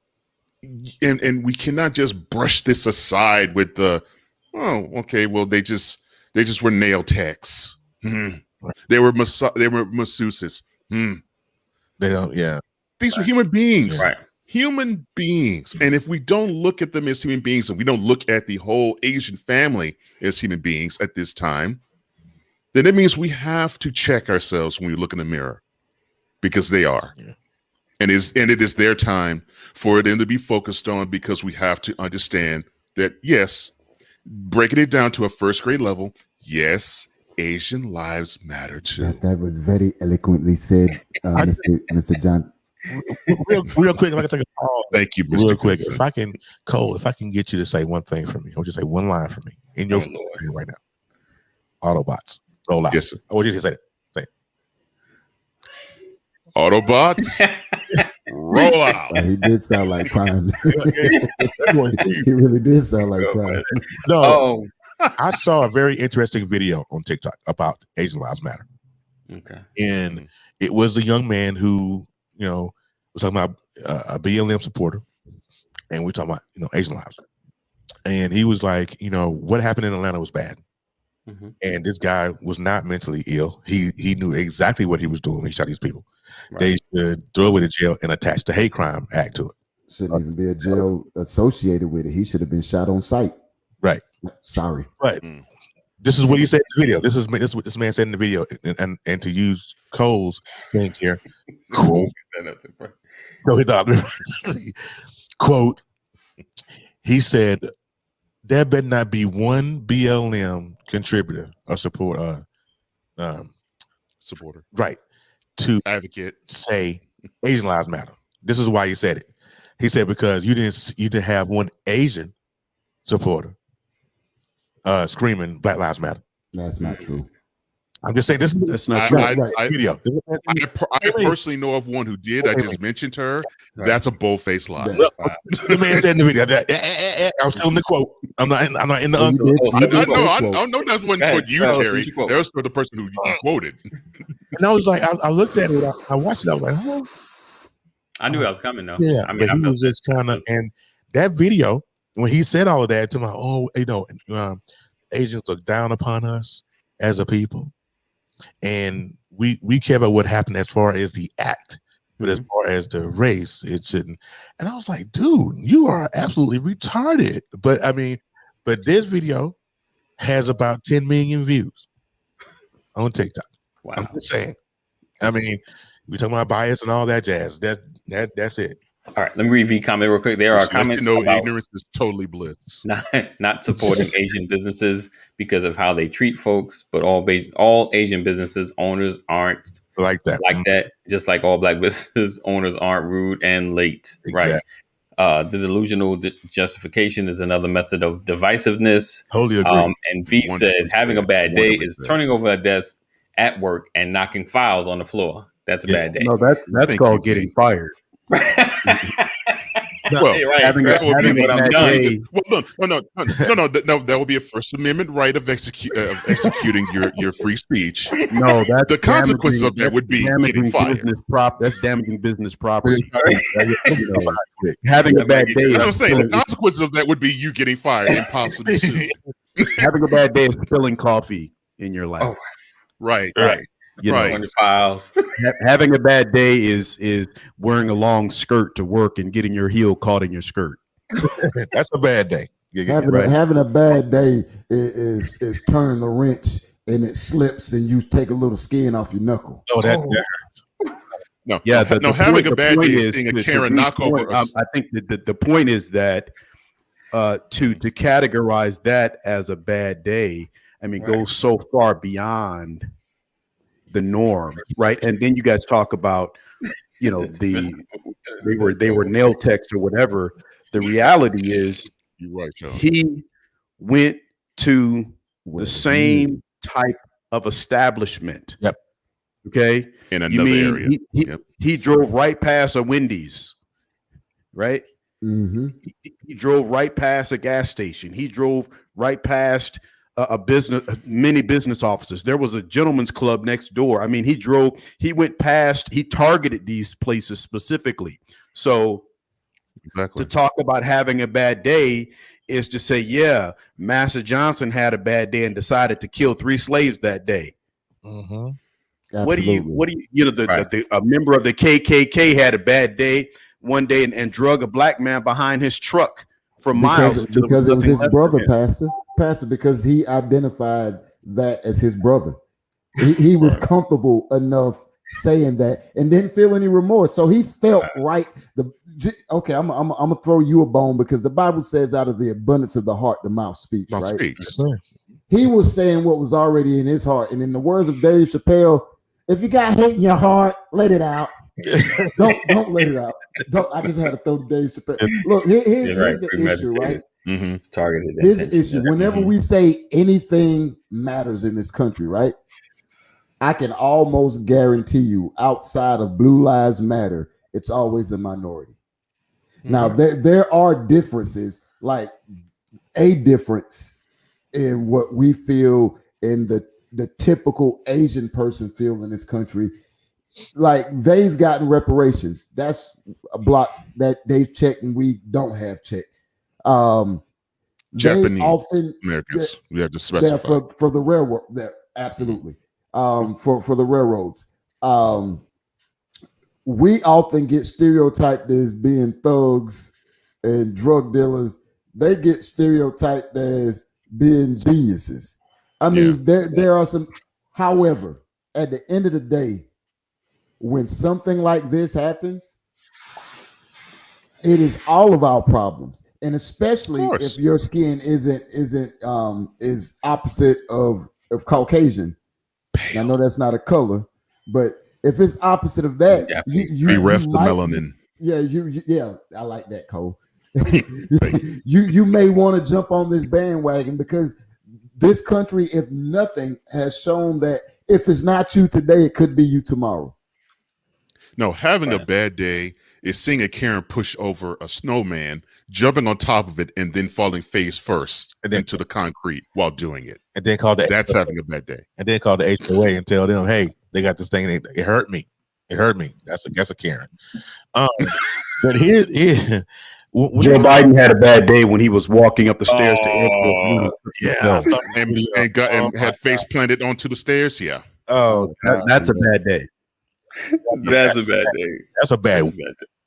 we cannot just brush this aside with the, oh, okay, well, they just were nail techs. They were masseuses. They don't. Yeah. These were human beings. Right. Human beings. And if we don't look at them as human beings, and we don't look at the whole Asian family as human beings at this time, then it means we have to check ourselves when we look in the mirror, because they are. Yeah. And it is their time for them to be focused on, because we have to understand that, yes, breaking it down to a first grade level, yes, Asian lives matter too. That was very eloquently said, Mr. John. Real quick, if I can take a pause. Thank you, Mr. Real quick, Clinton. if I can get you to say one thing for me, I want you to say one line for me in your right now. Autobots, roll out. Yes, sir. I want you to say it. Say it. Autobots, roll out. He did sound like Prime. He really did sound like Prime. No, I saw a very interesting video on TikTok about Asian Lives Matter. Okay. And it was a young man who, was talking about a BLM supporter, and we're talking about, Asian lives. And he was like, what happened in Atlanta was bad. Mm-hmm. And this guy was not mentally ill. He knew exactly what he was doing when he shot these people. Right. They should throw away the jail and attach the hate crime act to it. Shouldn't even be a jail associated with it. He should have been shot on sight. Right. Sorry. But this is what he said in the video. This is what this man said in the video. And to use Cole's thing here, Cole. Quote, he said, there better not be one BLM contributor or supporter, right, to advocate say Asian lives matter. This is why he said it. He said, because you didn't have one Asian supporter screaming Black Lives Matter. That's not true. I'm just saying this is That's not video. I personally know of one who did. I just mentioned her. Right. That's a bold-faced lie. Wow. The man said in the video that I was telling the quote. I'm not in the I know that wasn't toward you, Terry. That was for the person who quoted. And I was like, I looked at it, I watched it, I was like, oh. I knew that was coming though. Yeah, I mean, he was just kind of, and that video when he said all of that to my, Asians look down upon us as a people, and we care about what happened as far as the act, but as far as the race, it shouldn't. And I was like, dude, you are absolutely retarded. But I mean, but this video has about 10 million views on TikTok. Wow. I'm just saying. I mean, we talking about bias and all that jazz. That's it. All right, let me read V comment real quick. There are comments about ignorance is totally bliss. Not supporting Asian businesses because of how they treat folks, but all Asian businesses owners aren't like that. Just like all Black business owners aren't rude and late, exactly. Right? The delusional justification is another method of divisiveness. Totally agree. And V said having a bad day is turning over a desk at work and knocking files on the floor. That's a bad day. No, that's called getting fired. Well, having a bad day. Well, no. That will be a First Amendment right of executing your free speech. No, that's the consequences of that would be getting fired. That's damaging business property. Having a bad day. I'm saying the consequences of that would be you getting fired and possibly sued. Having a bad day is spilling coffee in your lap. Oh, right. Files. Having a bad day is wearing a long skirt to work and getting your heel caught in your skirt. That's a bad day. Having a bad day is turning the wrench and it slips and you take a little skin off your knuckle. Oh, that hurts. No, yeah. Having a bad day is seeing a Karen knock over us. I think the point is that to categorize that as a bad day, I mean, goes so far beyond the norm, right? And then you guys talk about, they were nail techs or whatever. The reality is, you're right, John. He went to the same type of establishment. Yep. Okay. In another area. He drove right past a Wendy's, right? Mm-hmm. He drove right past a gas station. He drove right past many business offices. There was a gentleman's club next door. I mean, he targeted these places specifically. So to talk about having a bad day is to say, yeah, Master Johnson had a bad day and decided to kill 3 slaves that day. Mm-hmm. What do you a member of the KKK had a bad day one day and drug a black man behind his truck for miles because it was his brother, Pastor, because he identified that as his brother. He was comfortable enough saying that and didn't feel any remorse. So he felt right. Okay, I'm gonna throw you a bone because the Bible says out of the abundance of the heart, the mouth speaks, right? He was saying what was already in his heart. And in the words of Dave Chappelle, if you got hate in your heart, let it out. don't let it out. I just had to throw Dave Chappelle. Look, here's the issue, right? Mm-hmm. It's targeted. Here's the issue. Whenever we say anything matters in this country, right? I can almost guarantee you, outside of Blue Lives Matter, it's always a minority. Mm-hmm. Now, there are differences, like a difference in what we feel in the typical Asian person feel in this country. Like they've gotten reparations. That's a block that they've checked and we don't have checked. Japanese Americans, we have to specify for the railroad. There, absolutely. For the railroads, we often get stereotyped as being thugs and drug dealers. They get stereotyped as being geniuses. I mean, there are some. However, at the end of the day, when something like this happens, it is all of our problems. And especially if your skin is opposite of Caucasian. I know that's not a color, but if it's opposite of that, you ref the melanin. Yeah, I like that, Cole. You may want to jump on this bandwagon because this country, if nothing, has shown that if it's not you today, it could be you tomorrow. No, having a bad day is seeing a Karen push over a snowman, jumping on top of it, and then falling face first into the concrete while doing it. And then call that's having a bad day. And then call the HOA and tell them, hey, they got this thing. It hurt me. It hurt me. That's a Karen. But here Joe Biden had a bad day when he was walking up the stairs to airport. Yeah, and had face planted onto the stairs. Yeah. Oh, that's a bad day. That's a bad day. That's a bad week.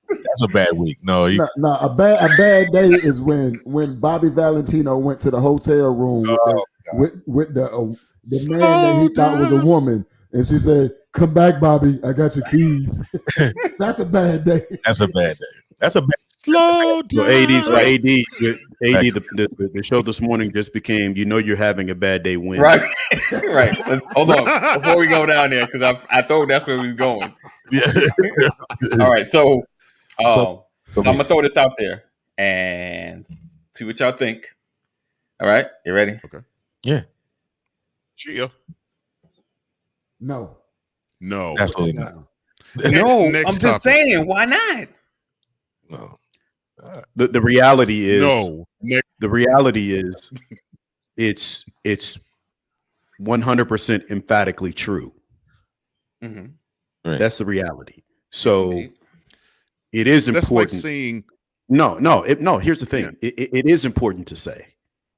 That's a bad week. No, a bad day is when Bobby Valentino went to the hotel room with the man that he thought was a woman, and she said, "Come back, Bobby. I got your keys." That's a bad day. That's a bad day. That's a bad. Slow down. The show this morning just became, you're having a bad day win. Right. Right. Hold on before we go down there, because I thought that's where we was going. Yeah. All right. So I'm gonna throw this out there and see what y'all think. All right, you ready? Okay. Yeah. Chia. No, absolutely not. No, Next I'm just saying, why not? No. The reality is the reality is it's 100% emphatically true. Mm-hmm. Right. That's the reality. So it is important. That's like saying no. Here's the thing. Yeah. It is important to say.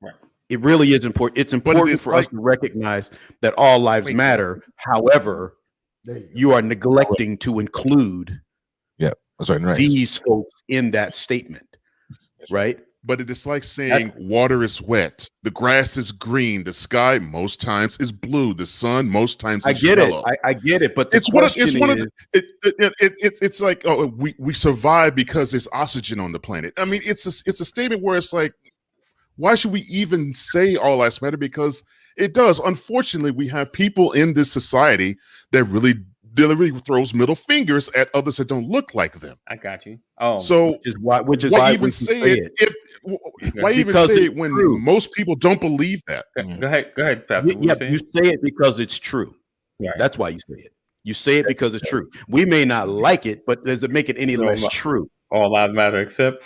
Right. It really is important. It's important for us to recognize that all lives matter. However, you are neglecting to include these folks in that statement, right? But it is like saying water is wet, the grass is green, the sky most times is blue, the sun most times is yellow. I get it, but it's like we survive because there's oxygen on the planet. I mean, it's a statement where it's like, why should we even say all lives matter? Because it does. Unfortunately, we have people in this society that really throws middle fingers at others that don't look like them. I got you. Oh, so why even say it when most people don't believe that? Go ahead, Pastor. You say it because it's true. Right. That's why you say it. You say it because it's true. We may not like it, but does it make it any less true? All lives matter, except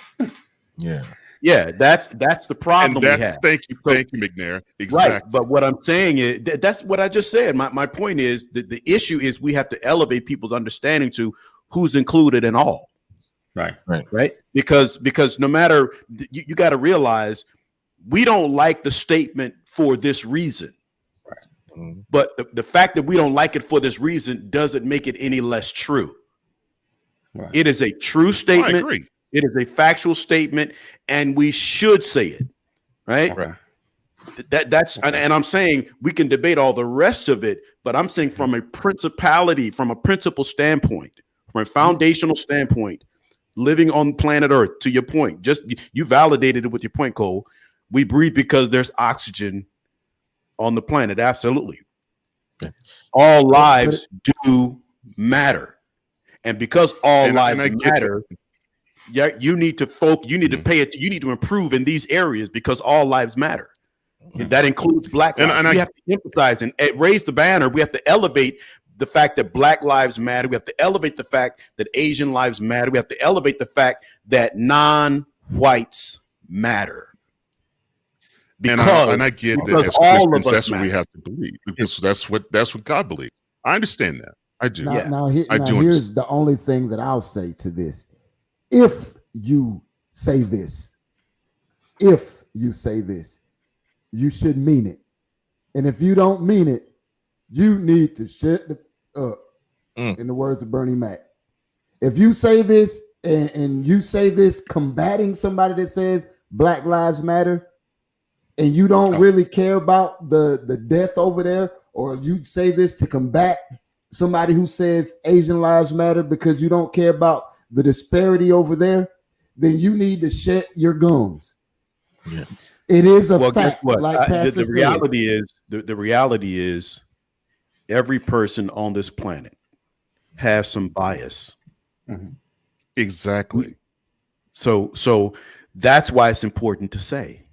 Yeah, that's the problem we have. Thank you, McNair. Exactly. Right, but what I'm saying is that's what I just said. My point is that the issue is we have to elevate people's understanding to who's included in all. Right. Because no matter, you got to realize we don't like the statement for this reason. Right. Mm-hmm. But the fact that we don't like it for this reason doesn't make it any less true. Right. It is a true statement. I agree. It is a factual statement, and we should say it, right? Okay. And I'm saying we can debate all the rest of it, but I'm saying from a principle standpoint, from a foundational standpoint, living on planet Earth, to your point, just you validated it with your point, Cole. We breathe because there's oxygen on the planet. Absolutely. All lives do matter. And because all lives matter, you need to focus. You need to pay it. You need to improve in these areas because all lives matter. And that includes Black lives. And we have to emphasize and raise the banner. We have to elevate the fact that Black lives matter. We have to elevate the fact that Asian lives matter. We have to elevate the fact that non-whites matter. Because I get that as Christians, that's what we have to believe. Because that's what God believes. I understand that. I do. Here's the only thing that I'll say to this. If you say this, you should mean it. And if you don't mean it, you need to shut up, in the words of Bernie Mac. If you say this and you say this combating somebody that says Black Lives Matter, and you don't really care about the death over there, or you say this to combat somebody who says Asian lives matter because you don't care about the disparity over there, then you need to shut your gums. Yeah. It is a fact. Like Pastor the reality is, the reality is, every person on this planet has some bias. Mm-hmm. Exactly. So that's why it's important to say.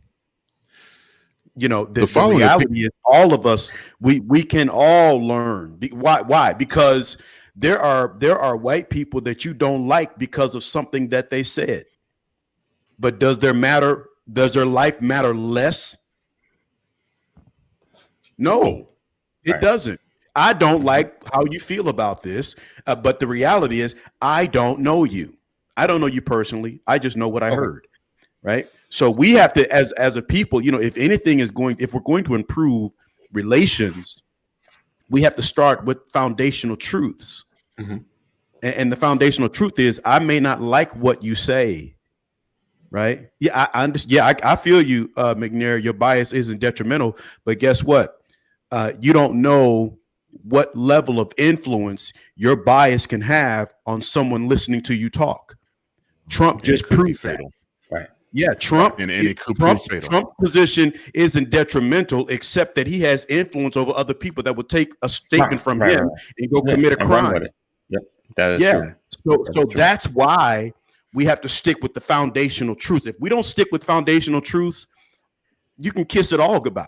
the reality is all of us, we can all learn. Why? Because there are white people that you don't like because of something that they said. But does their life matter less? No, it doesn't. I don't like how you feel about this, but the reality is I don't know you. I don't know you personally. I just know what I heard. Right. So we have to, as a people, if we're going to improve relations, we have to start with foundational truths. Mm-hmm. And the foundational truth is I may not like what you say. Right. Yeah, I understand. Yeah, I feel you, McNair. Your bias isn't detrimental, but guess what? You don't know what level of influence your bias can have on someone listening to you talk. Trump just proved that. Right. Yeah, Trump's position isn't detrimental, except that he has influence over other people that will take a statement from him and go commit a crime. Yep, that is true. So that's why we have to stick with the foundational truths. If we don't stick with foundational truths, you can kiss it all goodbye.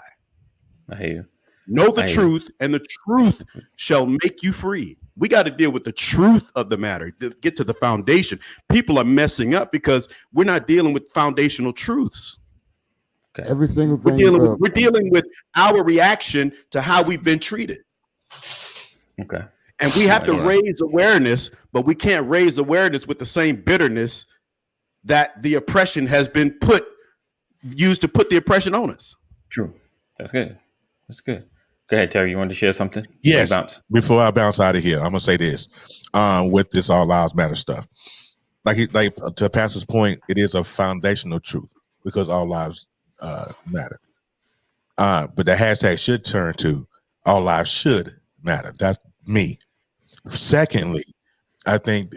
I hear you. Know the truth, and the truth shall make you free. We got to deal with the truth of the matter, to get to the foundation. People are messing up because we're not dealing with foundational truths. Okay. Every single thing we're dealing with our reaction to how we've been treated. Okay. And we have to raise awareness, but we can't raise awareness with the same bitterness that the oppression has been used to put the oppression on us. True. That's good. That's good. Go ahead, Terry. You wanted to share something? Yes. Before I bounce out of here, I'm gonna say this with this all lives matter stuff. Like to Pastor's point, it is a foundational truth because all lives matter. But the hashtag should turn to all lives should matter. That's me. Secondly, I think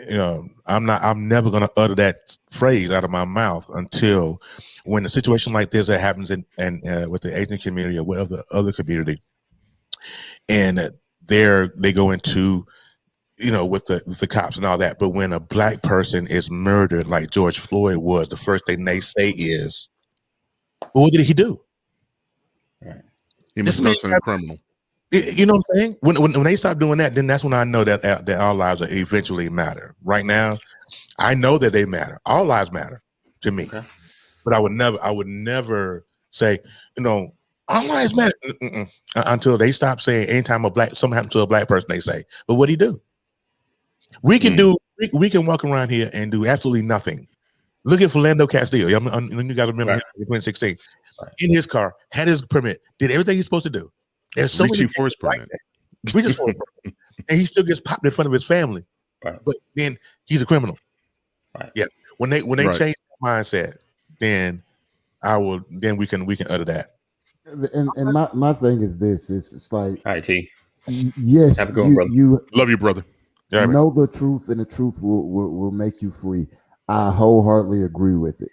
I'm never gonna utter that phrase out of my mouth until when a situation like this that happens in with the Asian community or whatever other community. And they go into, with the cops and all that. But when a black person is murdered, like George Floyd was, the first thing they say is, well, what did he do? Right. He must have been a criminal. You know what I'm saying? When they stop doing that, then that's when I know that our lives will eventually matter. Right now, I know that they matter. All lives matter to me. Okay. But I would never say, all lives matter until they stop saying anytime something happens to a black person, they say, but what do you do? We can we can walk around here and do absolutely nothing. Look at Philando Castillo. You guys remember him in 2016. In his car, had his permit, did everything he's supposed to do. There's so many for his permit. And he still gets popped in front of his family. Right. But then he's a criminal. Right. Yeah. When they change their mindset, then we can utter that. And my thing is this: it's like, all right, T. Yes, have a good one, brother. You love you, brother. Yeah, know the truth, and the truth will make you free. I wholeheartedly agree with it.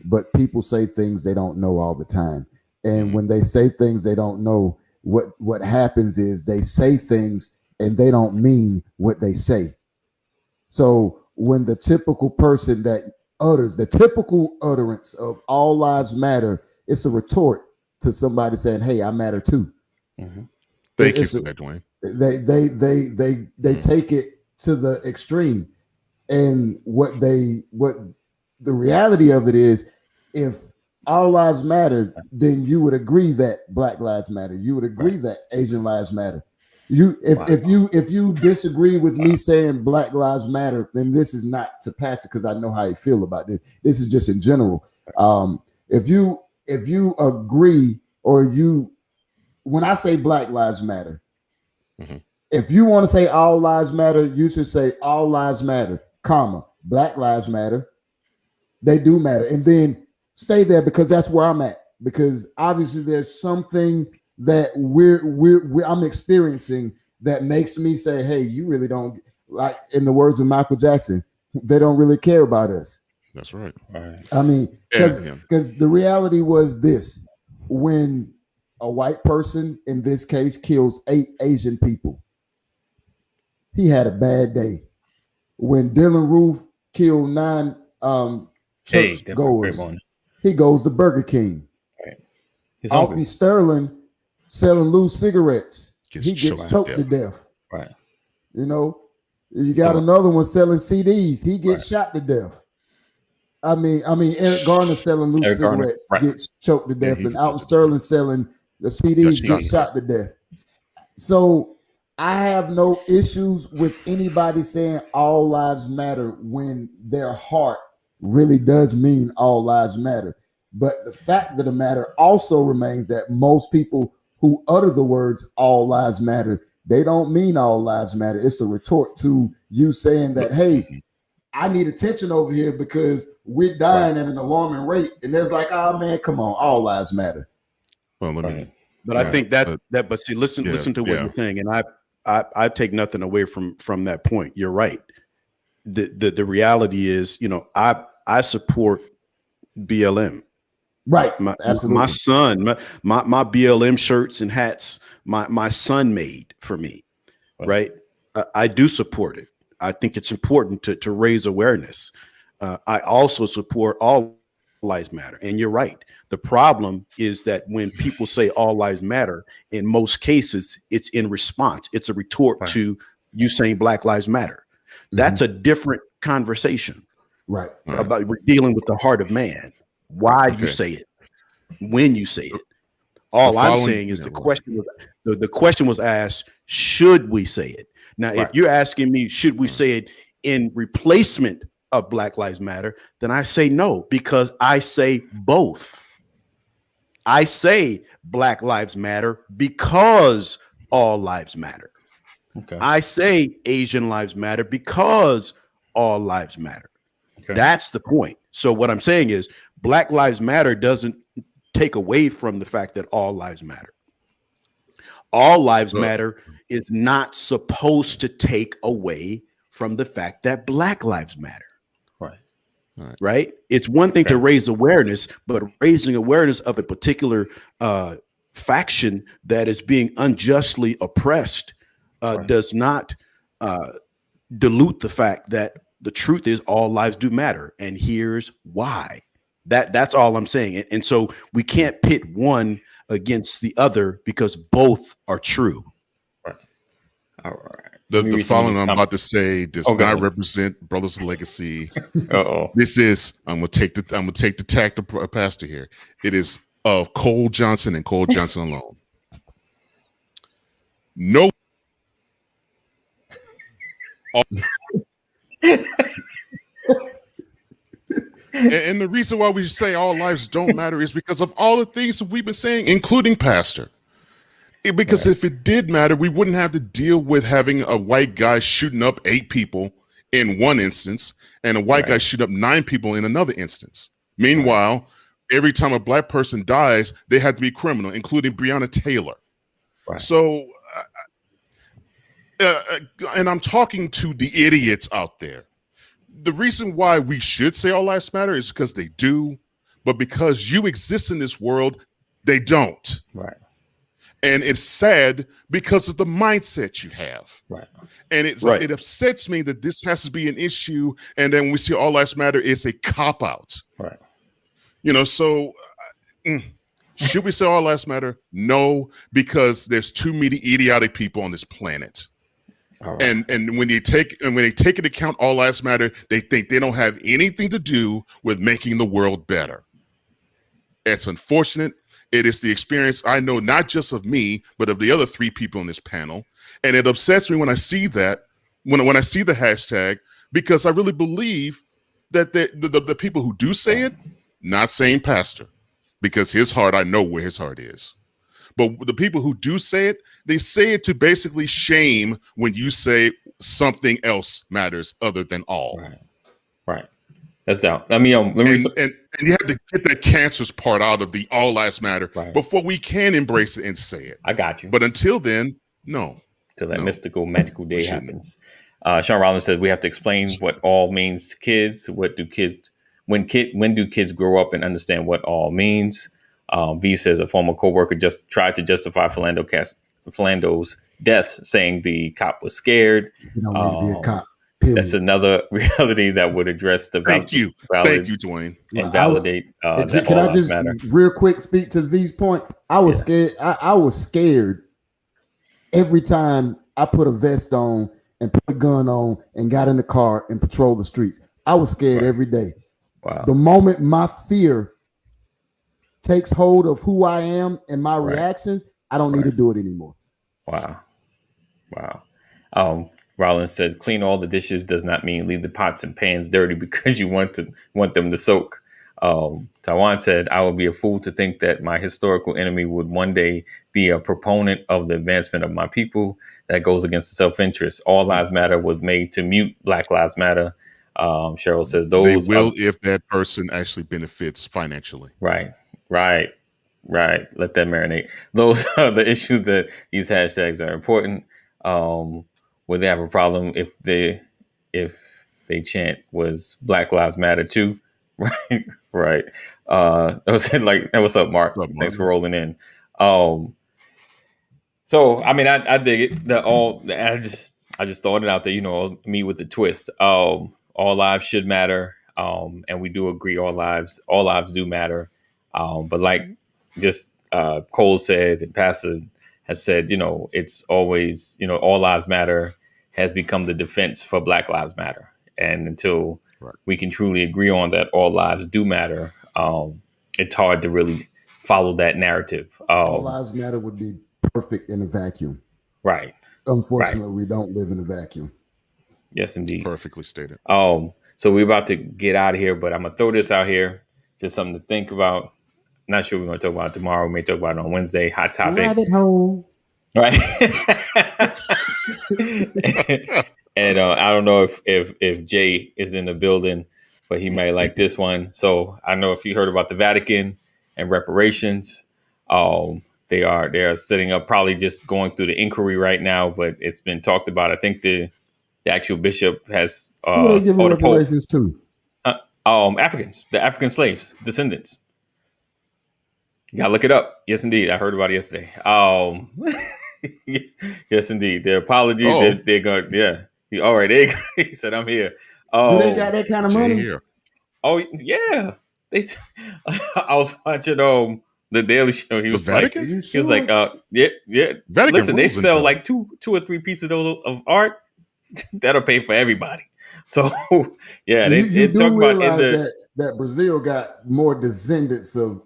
But people say things they don't know all the time, and when they say things they don't know, what happens is they say things and they don't mean what they say. So when the typical person that utters the typical utterance of all lives matter, it's a retort to somebody saying, "Hey, I matter too." Mm-hmm. Thank you for that, Dwayne. They take it to the extreme, and what the reality of it is, if all lives matter, then you would agree that Black lives matter. You would agree that Asian lives matter. If you disagree with me saying Black lives matter, then this is not to pass it because I know how you feel about this. This is just in general. If you agree or when I say Black lives matter, if you want to say all lives matter, you should say all lives matter, comma, Black lives matter. They do matter. And then stay there because that's where I'm at. Because obviously there's something that I'm experiencing that makes me say, hey, you really don't, like in the words of Michael Jackson, they don't really care about us. That's right. I mean, because the reality was this: when a white person, in this case, kills 8 Asian people, he had a bad day. When Dylan Roof killed 9 church goers, he goes to Burger King. Right. Alton Sterling selling loose cigarettes. He gets choked to death. Right. You know, you got another one selling CDs. He gets shot to death. I mean, Eric Garner selling loose cigarettes gets choked to death, and Alton Sterling selling the CDs gets shot to death. So I have no issues with anybody saying all lives matter when their heart really does mean all lives matter. But the fact of the matter also remains that most people who utter the words all lives matter, they don't mean all lives matter. It's a retort to you saying that, hey, I need attention over here because we're dying at an alarming rate. And there's like, oh man, come on, all lives matter. Well, let me. But I think that's that. But see, listen to what you're saying, and I take nothing away from that point. You're right. The reality is, you know, I support BLM. Right. Absolutely. My son, my BLM shirts and hats, my son made for me. Right. I do support it. I think it's important to raise awareness. I also support all lives matter. And you're right. The problem is that when people say all lives matter, in most cases, it's in response. It's a retort to you saying Black Lives Matter. That's a different conversation. Right. About dealing with the heart of man. Why you say it, when you say it. All I'm saying is the question was asked, should we say it? Now, if you're asking me, should we say it in replacement of Black Lives Matter, then I say no, because I say both. I say Black Lives Matter because all lives matter. Okay. I say Asian lives matter because all lives matter. Okay. That's the point. So what I'm saying is Black Lives Matter doesn't take away from the fact that all lives matter. All lives matter is not supposed to take away from the fact that Black lives matter. Right. It's one thing to raise awareness, but raising awareness of a particular faction that is being unjustly oppressed does not dilute the fact that the truth is all lives do matter. And here's why. That's all I'm saying. And so we can't pit one against the other because both are true. Right. All right. The following I'm about to say does not represent Brothers Legacy. This is I'm gonna take the tact of pastor here. It is of Cole Johnson and Cole Johnson alone. No. And the reason why we say all lives don't matter is because of all the things that we've been saying, including pastor. Because if it did matter, we wouldn't have to deal with having a white guy shooting up 8 people in one instance and a white guy shoot up 9 people in another instance. Meanwhile, every time a Black person dies, they have to be criminal, including Breonna Taylor. So, and I'm talking to the idiots out there. The reason why we should say all lives matter is because they do, but because you exist in this world, they don't. Right. And it's sad because of the mindset you have. Right. And it upsets me that this has to be an issue. And then when we see all lives matter, it's a cop out. Right. You know, so should we say all lives matter? No, because there's too many idiotic people on this planet. Right. And when they take into account all lives matter, they think they don't have anything to do with making the world better. It's unfortunate. It is the experience I know, not just of me, but of the other 3 people on this panel. And it upsets me when I see that, when I see the hashtag, because I really believe that the people who do say it, not saying pastor, because his heart, I know where his heart is. But the people who do say it, they say it to basically shame when you say something else matters other than all. Right. That's down. Let me and you have to get that cancerous part out of the all lives matter before we can embrace it and say it. I got you. But until then, no. Till that mystical, magical day happens. Sean Rollins says we have to explain what all means to kids. When do kids grow up and understand what all means? V says a former coworker just tried to justify Philando's death, saying the cop was scared. You don't need to be a cop. Period. That's another reality that would address the Thank you, Dwayne, and validate. Can I just real quick speak to V's point? I was scared. I was scared every time I put a vest on and put a gun on and got in the car and patrol the streets. I was scared every day. Wow. The moment my fear takes hold of who I am and my reactions, I don't need to do it anymore. Wow. Rollins says, clean all the dishes does not mean leave the pots and pans dirty because you want them to soak. Taiwan said, I would be a fool to think that my historical enemy would one day be a proponent of the advancement of my people. That goes against the self-interest. All Lives Matter was made to mute Black Lives Matter. Cheryl says they will if that person actually benefits financially. Right. Let that marinate. Those are the issues that these hashtags are important. Would they have a problem if they chant was Black Lives Matter too? Right. I was like, what's up, Mark? Thanks for rolling in. So I mean, I dig it. I just thought it out there, me with the twist. All lives should matter. And we do agree all lives do matter. But like just Cole said, and Pastor has said, it's always, all lives matter has become the defense for Black Lives Matter. And until we can truly agree on that all lives do matter, it's hard to really follow that narrative. All lives matter would be perfect in a vacuum. Right. Unfortunately, we don't live in a vacuum. Yes, indeed. Perfectly stated. So we're about to get out of here, but I'm going to throw this out here. Just something to think about. Not sure we're going to talk about it tomorrow. We may talk about it on Wednesday. Hot topic. Rabbit hole. Right. And I don't know if Jay is in the building, but he may like this one. So I know if you heard about the Vatican and reparations, they are setting up, probably just going through the inquiry right now, but it's been talked about. I think the actual bishop has who are they giving reparations to? Africans, the African slaves, descendants. You gotta look it up. Yes, indeed. I heard about it yesterday. Yes, indeed. Their apology. They're going. Yeah. All right. He said, "I'm here." Do they got that kind of money? Here. Oh yeah. I was watching the Daily Show. He was like, yeah. Vatican listen, they sell like two or three pieces of art that'll pay for everybody. So yeah, they talk about that Brazil got more descendants of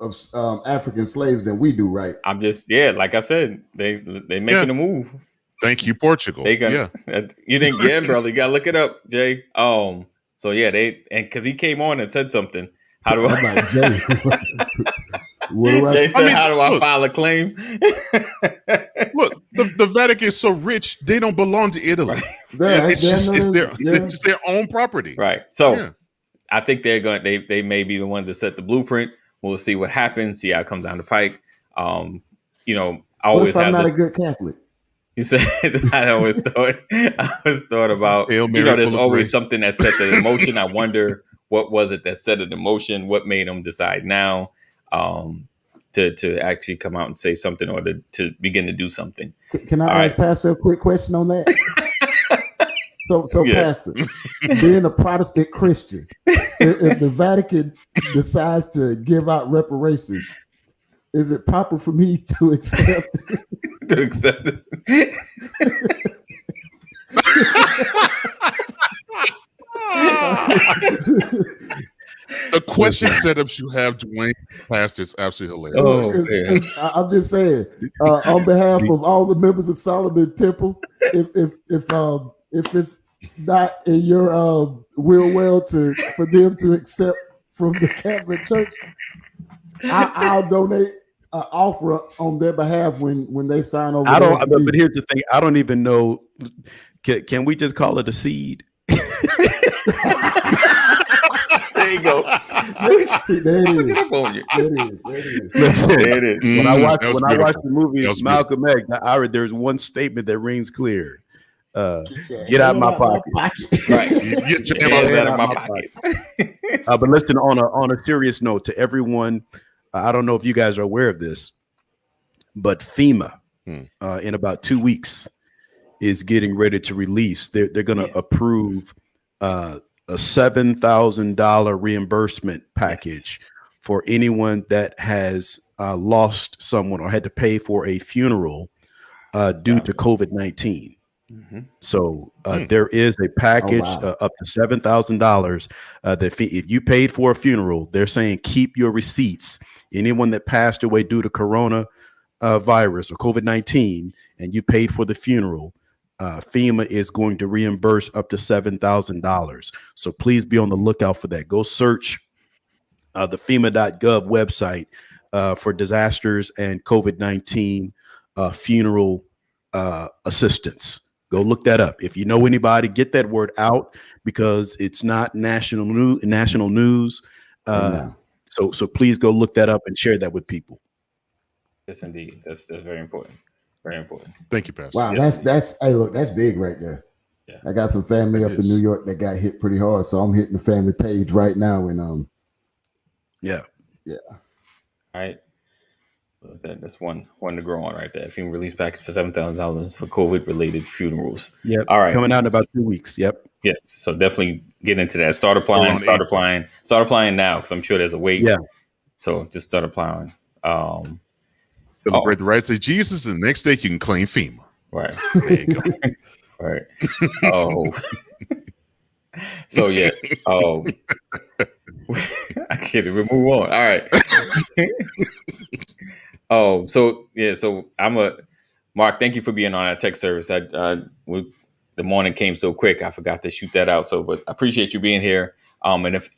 African slaves than we do, right? I'm just like I said, they making a move. Thank you, Portugal. You didn't get brother. You gotta look it up, Jay. So yeah, because he came on and said something. How do I? Jay. Jay said, "How do I file a claim?" Look, the Vatican is so rich; they don't belong to Italy. Right. It's just their own property. Right. So I think they're going. They may be the ones that set the blueprint. We'll see what happens. See how it comes down the pike. I always. What if I'm not a good Catholic? You said I always thought about. There's always something that set the emotion. I wonder what was it that set it in motion. What made them decide now? To actually come out and say something or to begin to do something. Can I ask Pastor a quick question on that? So Pastor, being a Protestant Christian, if the Vatican decides to give out reparations, is it proper for me to accept it? To accept it? The question setups you have, Dwayne, Pastor, is absolutely hilarious. I'm just saying, on behalf of all the members of Solomon Temple, if it's not in your will for them to accept from the Catholic Church, I'll donate an offer on their behalf when they sign over. But here's the thing: I don't even know. Can we just call it a seed? There you go. See, there it is. Listen, when I watch the movie Malcolm X, there's one statement that rings clear. Get out of my pocket. Right. Get your hand out of my pocket. But listen, on a serious note, to everyone, I don't know if you guys are aware of this, but FEMA in about 2 weeks is getting ready to release. They're going to approve a $7,000 reimbursement package for anyone that has lost someone or had to pay for a funeral due to COVID-19. Mm-hmm. So there is a package up to $7,000 that if you paid for a funeral, they're saying keep your receipts. Anyone that passed away due to corona virus or COVID-19 and you paid for the funeral, FEMA is going to reimburse up to $7,000. So please be on the lookout for that. Go search the FEMA.gov website for disasters and COVID-19 funeral assistance. Go look that up. If you know anybody, get that word out because it's not national news. So please go look that up and share that with people. Yes, indeed. That's very important. Very important. Thank you, Pastor. Wow, yes, that's hey, look, that's big right there. Yeah. I got some family up in New York that got hit pretty hard, so I'm hitting the family page right now. And yeah. All right. That's one to grow on right there. FEMA release package for $7,000 for COVID-related funerals. Yep. All right. Coming out in about 2 weeks. Yep. Yes. So definitely get into that. Start applying now because I'm sure there's a wait. Yeah. So just start applying. Celebrate the rights of Jesus, and the next day you can claim FEMA. Right. There you go. Right. Oh. So yeah. Oh. I can't even move on. All right. So Mark, thank you for being on our tech service. The morning came so quick, I forgot to shoot that out. But I appreciate you being here. And if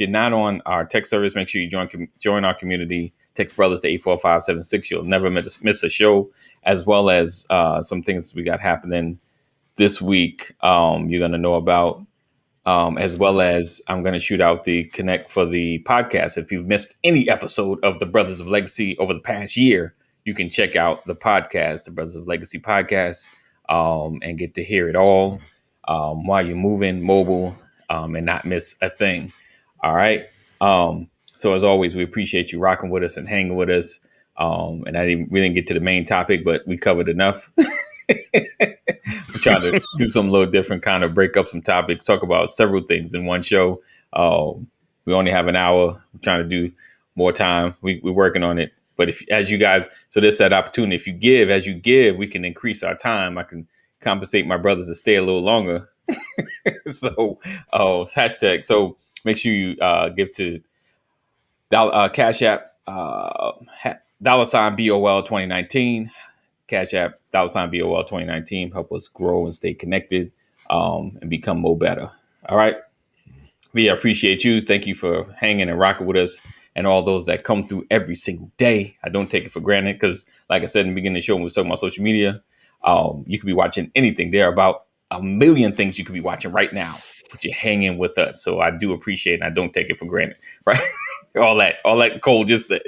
you're not on our tech service, make sure you join our community. Text Brothers to 84576. You'll never miss a show, as well as some things we got happening this week. You're gonna know about. As well as I'm going to shoot out the connect for the podcast. If you've missed any episode of the Brothers of Legacy over the past year, you can check out the podcast, the Brothers of Legacy podcast, and get to hear it all while you're moving mobile and not miss a thing. All right. So as always, we appreciate you rocking with us and hanging with us. And we didn't get to the main topic, but we covered enough. We're trying to do some little different, kind of break up some topics, talk about several things in one show. We only have an hour. We're trying to do more time. We're working on it. But so there's that opportunity. If you give, as you give, we can increase our time. I can compensate my brothers to stay a little longer. So hashtag. So make sure you give to Cash App, $BOL 2019. Cash App, $BOL 2019. Help us grow and stay connected and become more better. All right. We appreciate you. Thank you for hanging and rocking with us and all those that come through every single day. I don't take it for granted because, like I said in the beginning of the show, when we were talking about social media, you could be watching anything. There are about a million things you could be watching right now, but you're hanging with us. So I do appreciate it. And I don't take it for granted. Right. all that Cole just said.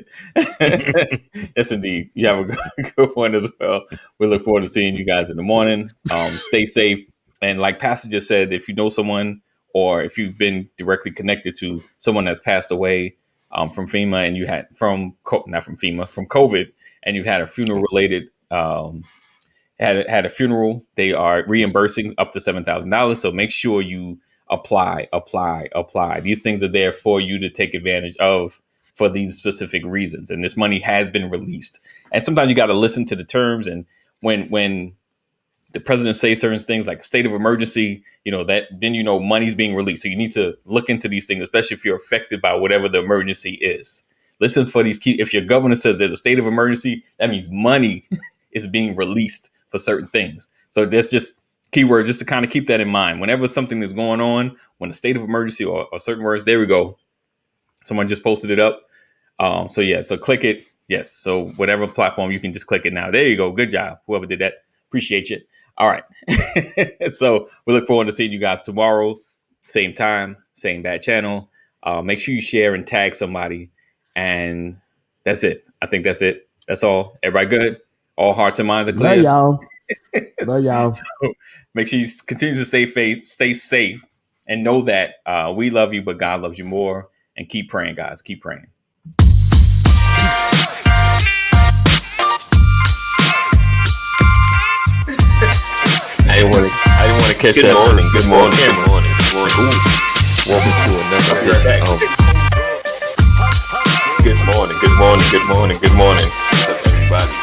Yes, indeed. You have a good one as well. We look forward to seeing you guys in the morning. Stay safe. And like Pastor just said, if you know someone or if you've been directly connected to someone that's passed away from FEMA and you had from COVID, and you've had a funeral related, had a funeral, they are reimbursing up to $7,000. So make sure you apply. These things are there for you to take advantage of for these specific reasons. And this money has been released. And sometimes you got to listen to the terms. And when the president says certain things like state of emergency, money's being released. So you need to look into these things, especially if you're affected by whatever the emergency is. Listen for these key. If your governor says there's a state of emergency, that means money is being released for certain things. So that's just keyword, just to kind of keep that in mind. Whenever something is going on, when a state of emergency or certain words, there we go. Someone just posted it up. So click it. Yes. So whatever platform, you can just click it now. There you go. Good job. Whoever did that. Appreciate you. All right. So we look forward to seeing you guys tomorrow. Same time, same bad channel. Make sure you share and tag somebody. And that's it. I think that's it. That's all. Everybody good? All hearts and minds are clear. Love y'all. So make sure you continue to stay safe, and know that we love you, but God loves you more. And keep praying, guys. Keep praying. I didn't want want to catch that. Morning. Good morning. Good morning. Good morning. Welcome to another episode. Good morning. Good morning. Good morning. Good morning. What's up, everybody?